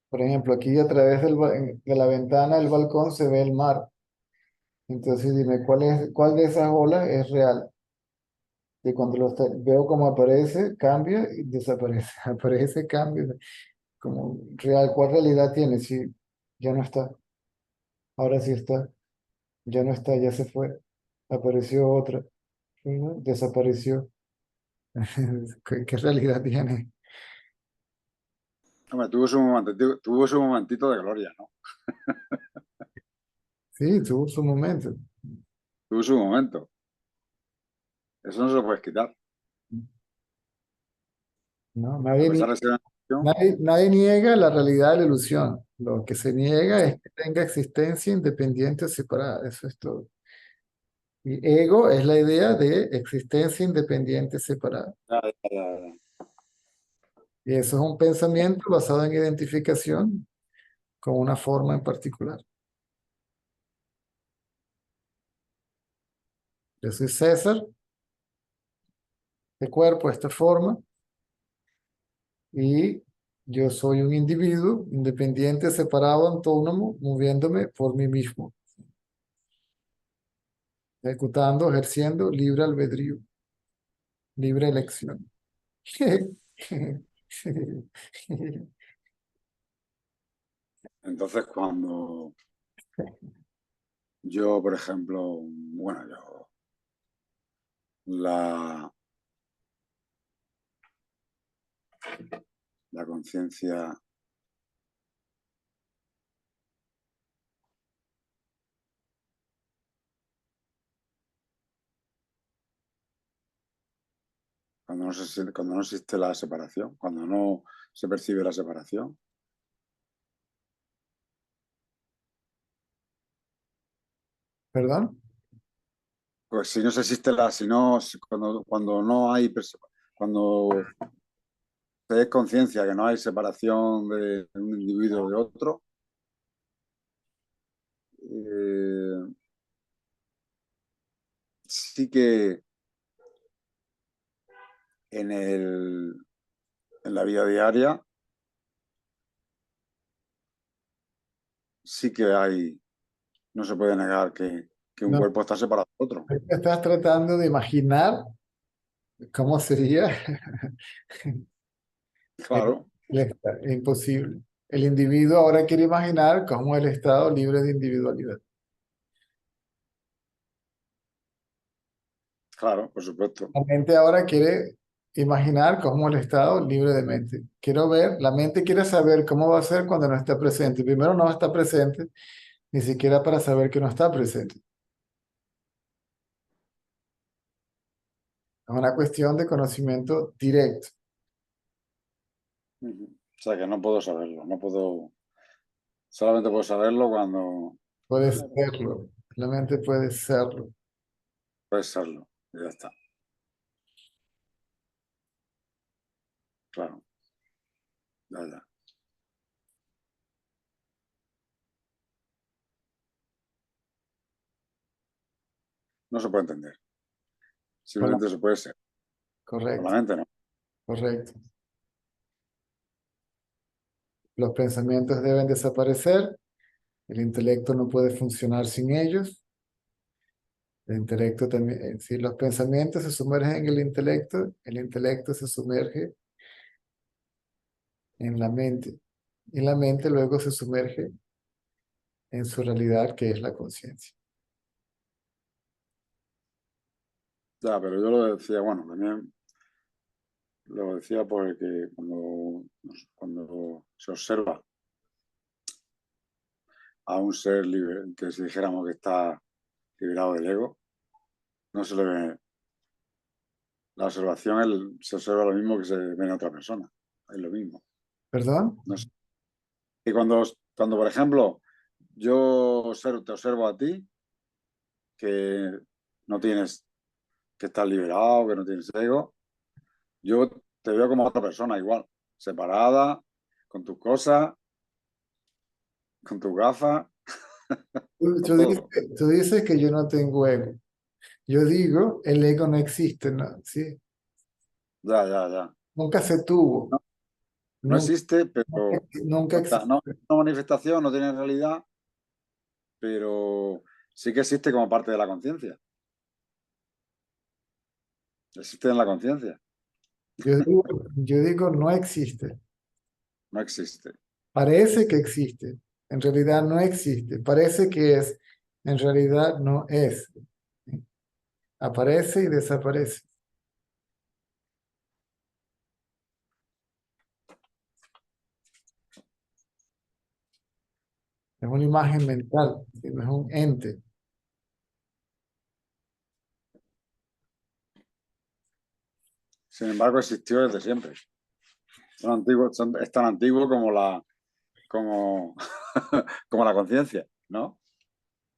Por ejemplo, aquí a través de la ventana del balcón se ve el mar. Entonces dime, ¿cuál de esas olas es real? Y cuando veo cómo aparece, cambia y desaparece. Aparece, cambia. Como real, ¿cuál realidad tiene? Si ya no está, ahora sí está, ya no está, ya se fue. Apareció otra, desapareció. ¿Qué realidad tiene? Hombre, tuvo su momentito de gloria, ¿no? Sí, tuvo su momento. Tuvo su momento. Eso no se lo puedes quitar. ¿No? A pesar de ser una ilusión, Nadie niega la realidad de la ilusión. Lo que se niega es que tenga existencia independiente o separada. Eso es todo. Y ego es la idea de existencia independiente separada. ya, ya, ya, ya. Y eso es un pensamiento basado en identificación con una forma en particular. Yo soy César, este cuerpo, esta forma, y yo soy un individuo independiente, separado, autónomo, moviéndome por mí mismo, ejecutando, ejerciendo libre albedrío, libre elección. Entonces, cuando yo, por ejemplo, bueno, yo, la, la conciencia, cuando no existe la separación, cuando no se percibe la separación, ¿Perdón? pues si no se existe cuando no hay, cuando se es conciencia que no hay separación de un individuo de otro, eh, sí que en en la vida diaria sí que hay, no se puede negar que un No, cuerpo está separado de otro. estás tratando de imaginar cómo sería Claro, imposible. El individuo ahora quiere imaginar cómo el estado libre de individualidad. claro, por supuesto. La mente ahora quiere imaginar cómo el estado libre de mente. Quiero ver, la mente quiere saber cómo va a ser cuando no está presente. Primero no está presente, ni siquiera para saber que no está presente. Es una cuestión de conocimiento directo. Ujú. O sea que no puedo saberlo, no puedo, solamente puedo saberlo cuando Puede serlo, la mente puede serlo. puedes serlo. Y ya está, claro, ya, ya. No se puede entender, Con la- simplemente se puede ser, con la Correcto, mente no. correcto. Los pensamientos deben desaparecer. El intelecto no puede funcionar sin ellos. El intelecto también, si los pensamientos se sumergen en el intelecto se sumerge en la mente. Y la mente luego se sumerge en su realidad, que es la conciencia. Ya, pero yo lo decía, bueno, también lo decía porque cuando se observa a un ser libre, que si dijéramos que está liberado del ego, no se le ve. La observación se observa lo mismo que se ve en otra persona. Es lo mismo. ¿Perdón? No sé. Y cuando, por ejemplo, te observo a ti, que no tienes, que estás liberado, que no tienes ego, yo te veo como otra persona igual, separada, con tus cosas, con tus gafas, Tú, con tú dices, todo. tú dices que yo no tengo ego. Yo digo, el ego no existe, ¿no? Sí, Ya, ya, ya. nunca se tuvo, No, no nunca, existe, pero nunca o sea, no existió. es una manifestación, no tiene realidad, pero sí que existe como parte de la conciencia. Existe en la conciencia. Yo digo, no existe. No existe. Parece que existe, en realidad no existe. Parece que es, en realidad no es. Aparece y desaparece. Es una imagen mental, ¿sí? No es un ente. Sin embargo, existió desde siempre. Es tan antiguo como, como la conciencia, ¿no?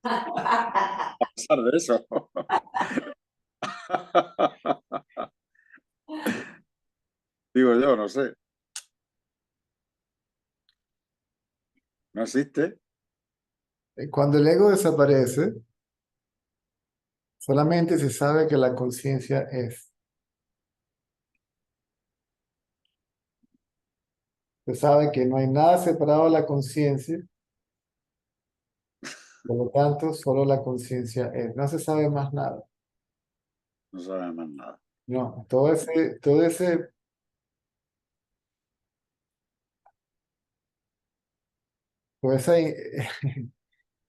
A pesar de eso. Digo yo, no sé. No existe. Cuando el ego desaparece, solamente se sabe que la conciencia es. Se sabe que no hay nada separado de la conciencia, por lo tanto, solo la conciencia es. No se sabe más nada. No sabemos más nada. No, todo ese, toda esa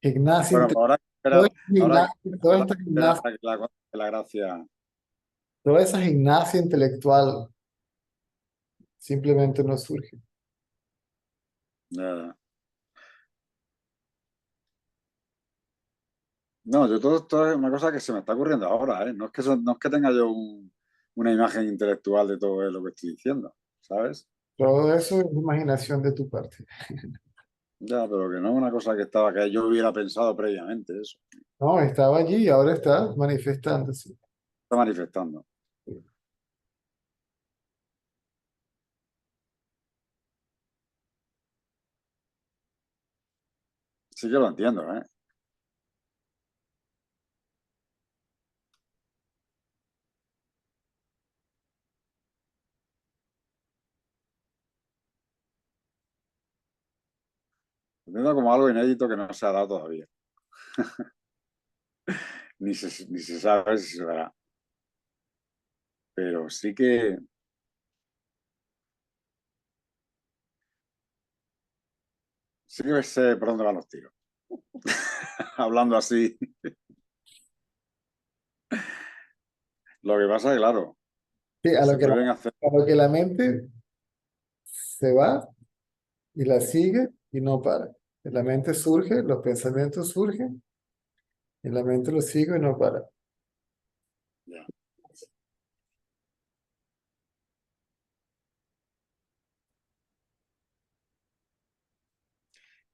gimnasia, Bueno, pues toda esta ahora que gimnasia, toda esta espera gimnasia, que la gracia. toda esa gimnasia intelectual simplemente no surge. Ya. No, yo todo esto es una cosa que se me está ocurriendo ahora, ¿eh? No es que tenga yo una imagen intelectual de todo lo que estoy diciendo, ¿sabes? Todo eso es imaginación de tu parte. Ya, pero que no es una cosa que yo hubiera pensado previamente, eso. No, estaba allí y ahora está manifestándose. Está manifestando. Sí que lo entiendo, ¿eh? Lo entiendo como algo inédito que no se ha dado todavía. Ni se sabe si se dará. Pero sí que sé por dónde van los tiros. Hablando así. Lo que pasa es que, claro, Sí, a lo se que pueden hacer. a lo que la mente se va y la sigue y no para. La mente surge, los pensamientos surgen y la mente los sigue y no para. Ya.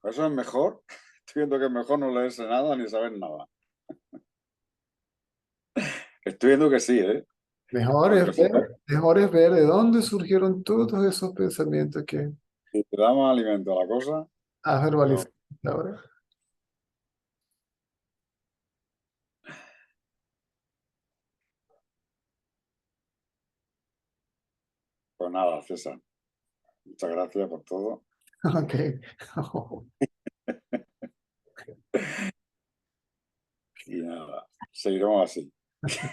Por eso es mejor. Estoy viendo que es mejor no leerse nada ni saber nada. Estoy viendo que sí, ¿eh? Mejor Porque es ver, mejor es ver de dónde surgieron todos esos pensamientos que si te da más alimento a la cosa, has mejor. verbalizado hasta ahora. Pues nada, César. Muchas gracias por todo. Ok. seguiremos así,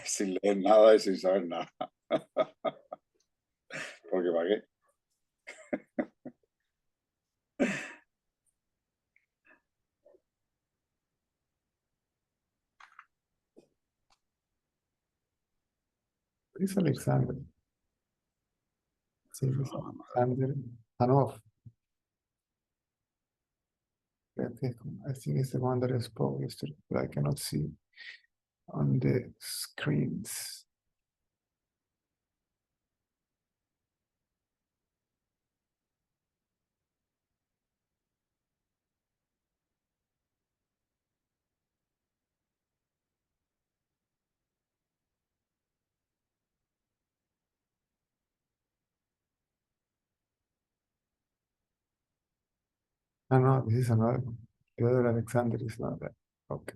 sin leer nada y sin saber nada. Porque ¿para qué? Dice Alexander. Sí, dice Alexander Hanov. Creo que es I think it's the one that I spoke yesterday, but I cannot see on the screens. Ah, no, this is another one. The other Alexander is not that. Okay.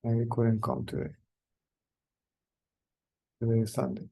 Maybe couldn't come today. Today is Sunday.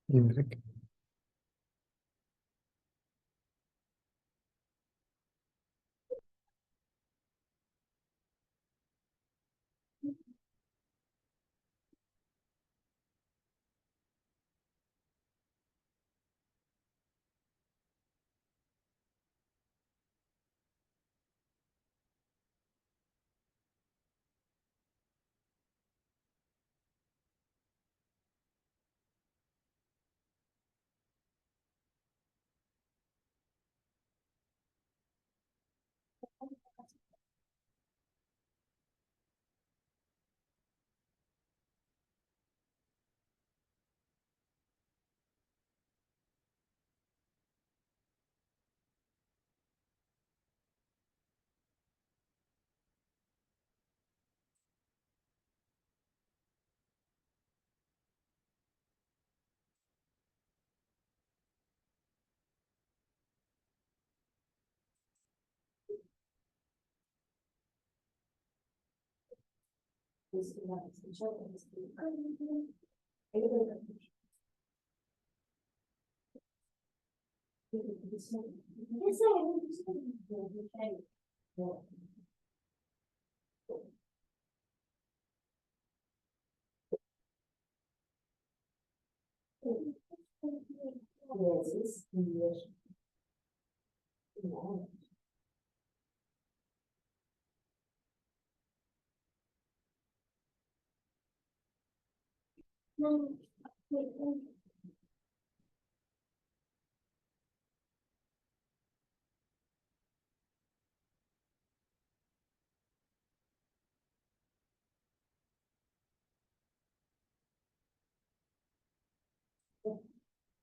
Indrek.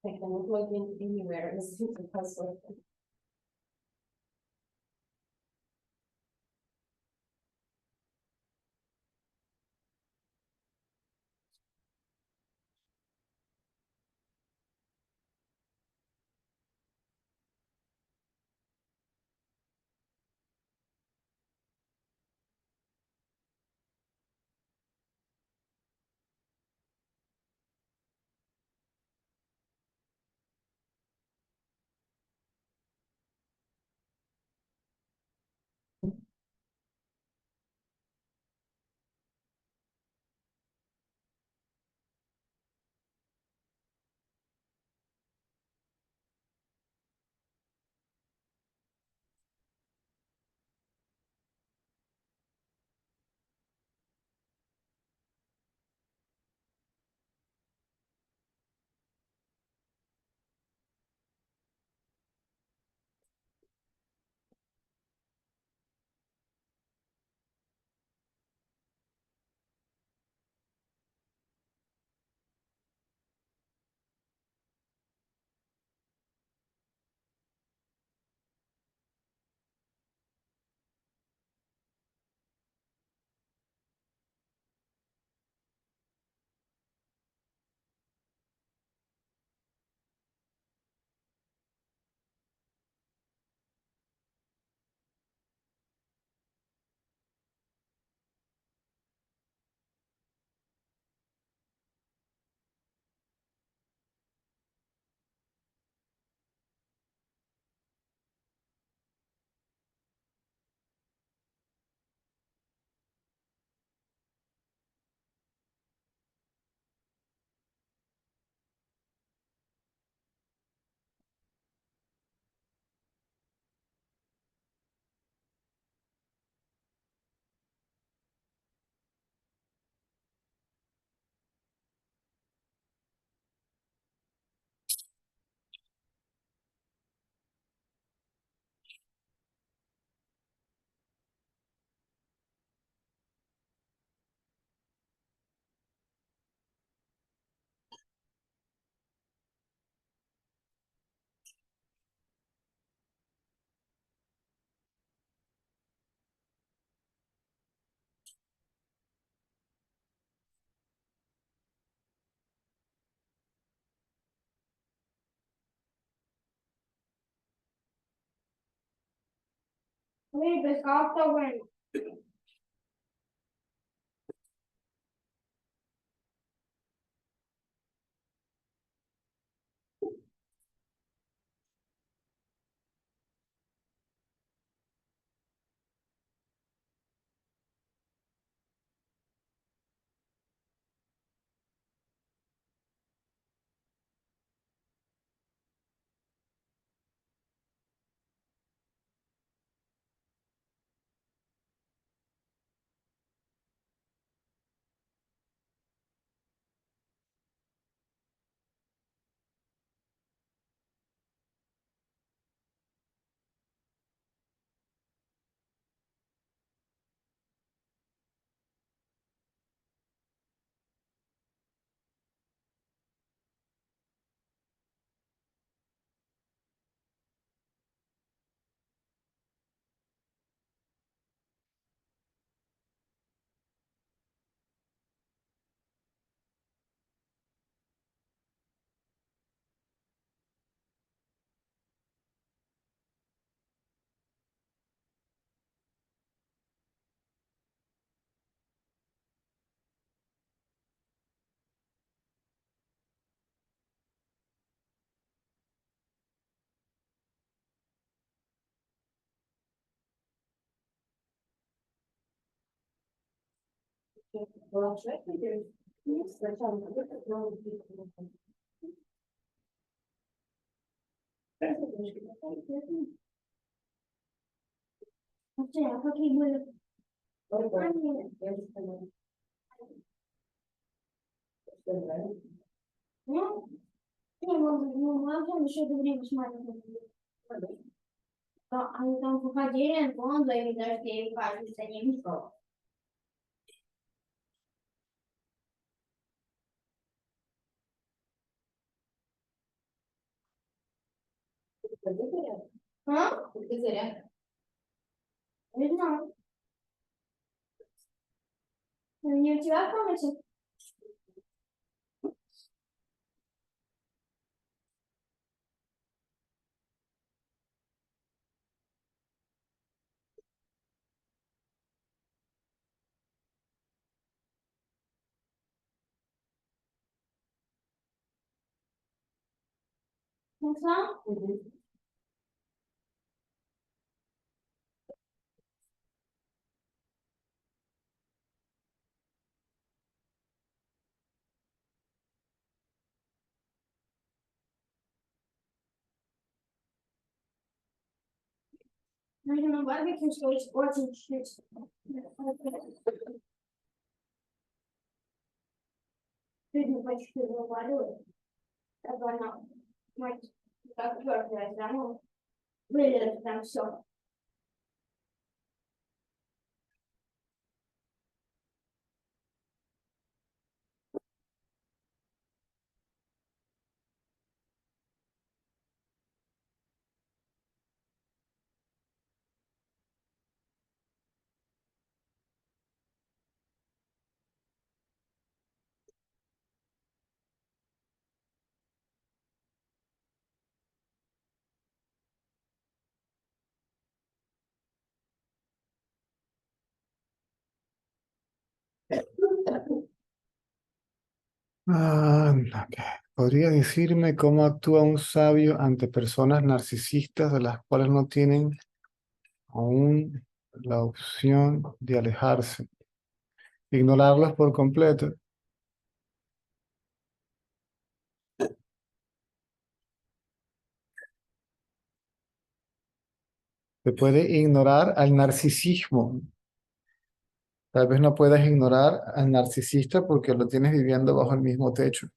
Like, can you plug in anywhere and see the puzzle? Wait, the after one. Então, vou fazer quando ele deve ter vários animes. Hã? O que seria? Não. Eu tiver como função. Mas não vai ver que os dois podem ele não vai escrever o barulho. Agora não. Mas tá pior que vai dar não. Beleza, tá no chão. Ok. ¿Podría decirme cómo actúa un sabio ante personas narcisistas de las cuales no tienen aún la opción de alejarse? Ignorarlas por completo. Se puede ignorar al narcisismo. Tal vez no puedas ignorar al narcisista porque lo tienes viviendo bajo el mismo techo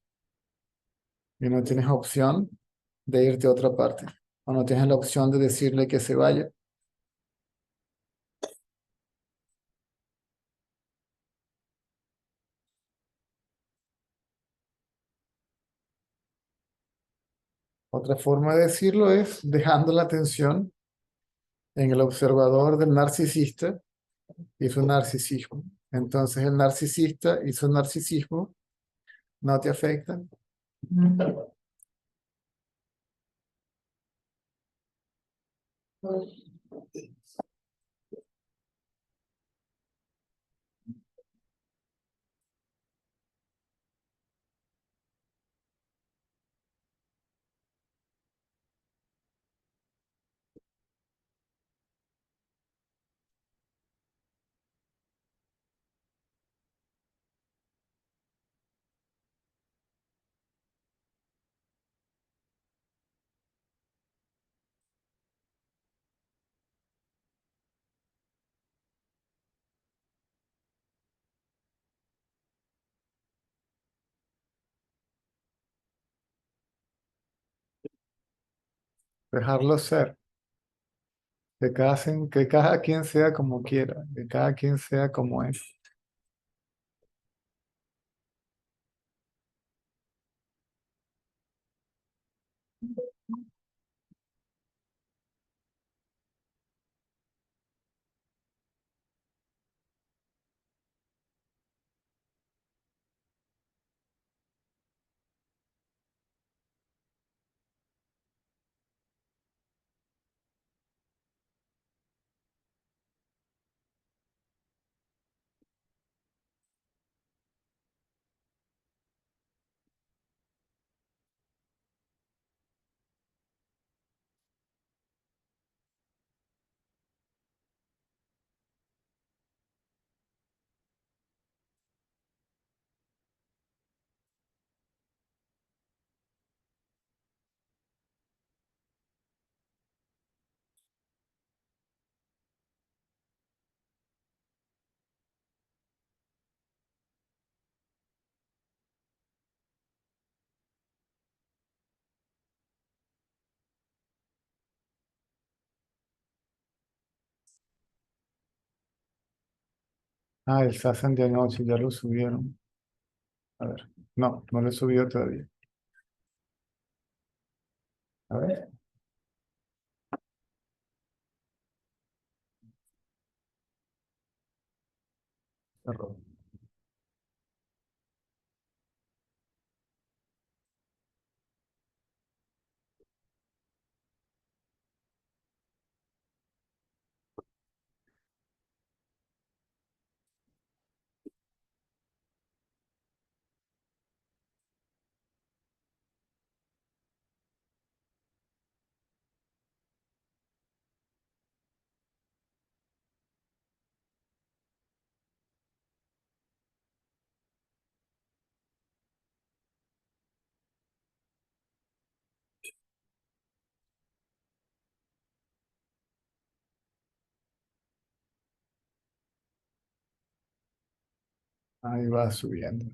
y no tienes opción de irte a otra parte. O no tienes la opción de decirle que se vaya. Otra forma de decirlo es dejando la atención en el observador del narcisista y su narcisismo. Entonces el narcisista y su narcisismo no te afectan. Dejarlo ser. Que cada quien sea como quiera, que cada quien sea como es. Ah, el Sasan de anoche, ya lo subieron. A ver, no, no lo he subido todavía. A ver. Cerró. Ahí va subiendo.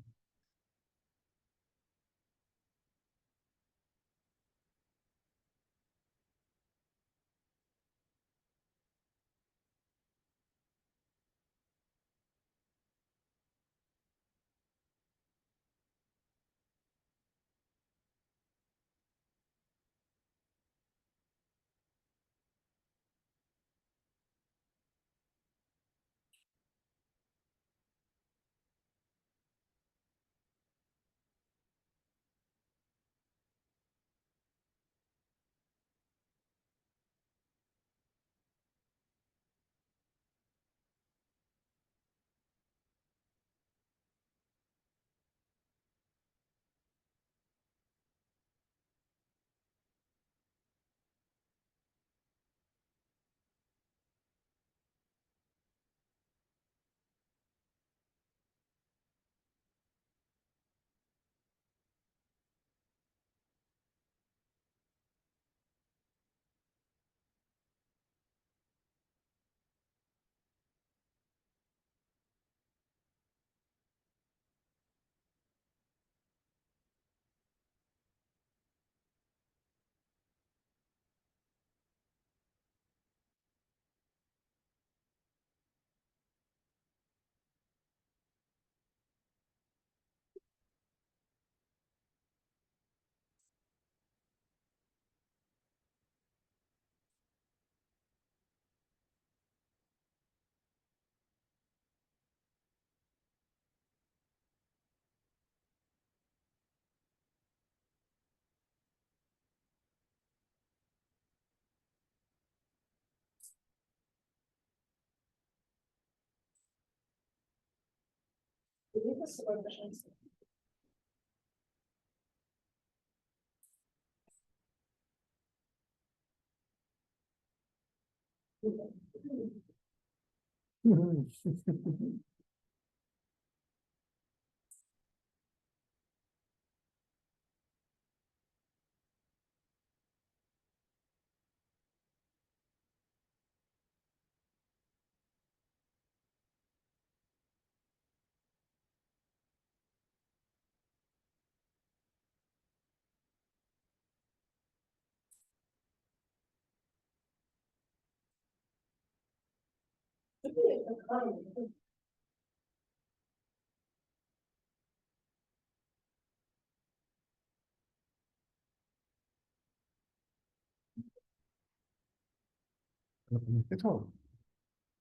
¿Lo comiste todo?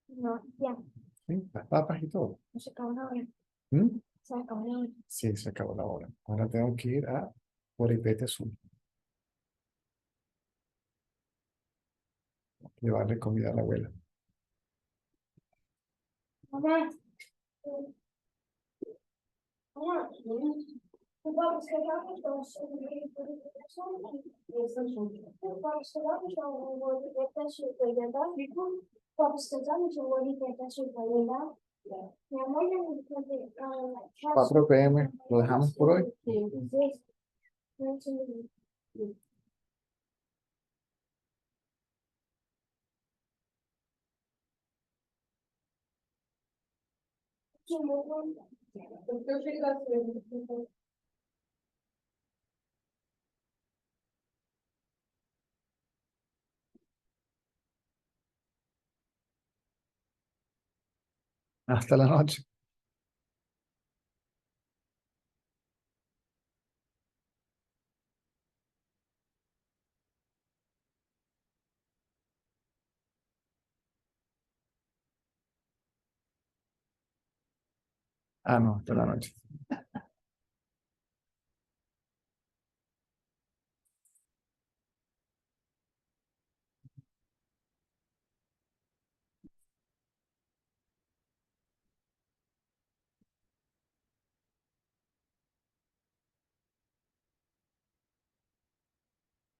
No, ya, ¿Sí? Las papas y todo. no se acabó la hora. ¿Mm? Se acabó la hora. Sí, se acabó la hora. Ahora tengo que ir a Poripete Azul. Llevarle comida a la abuela. Mamá, mamá, vamos a quedarnos con mi amor, 4 p.m. Lo dejamos por hoy. Sí. Hasta la noche. Ah, no, hasta la noche.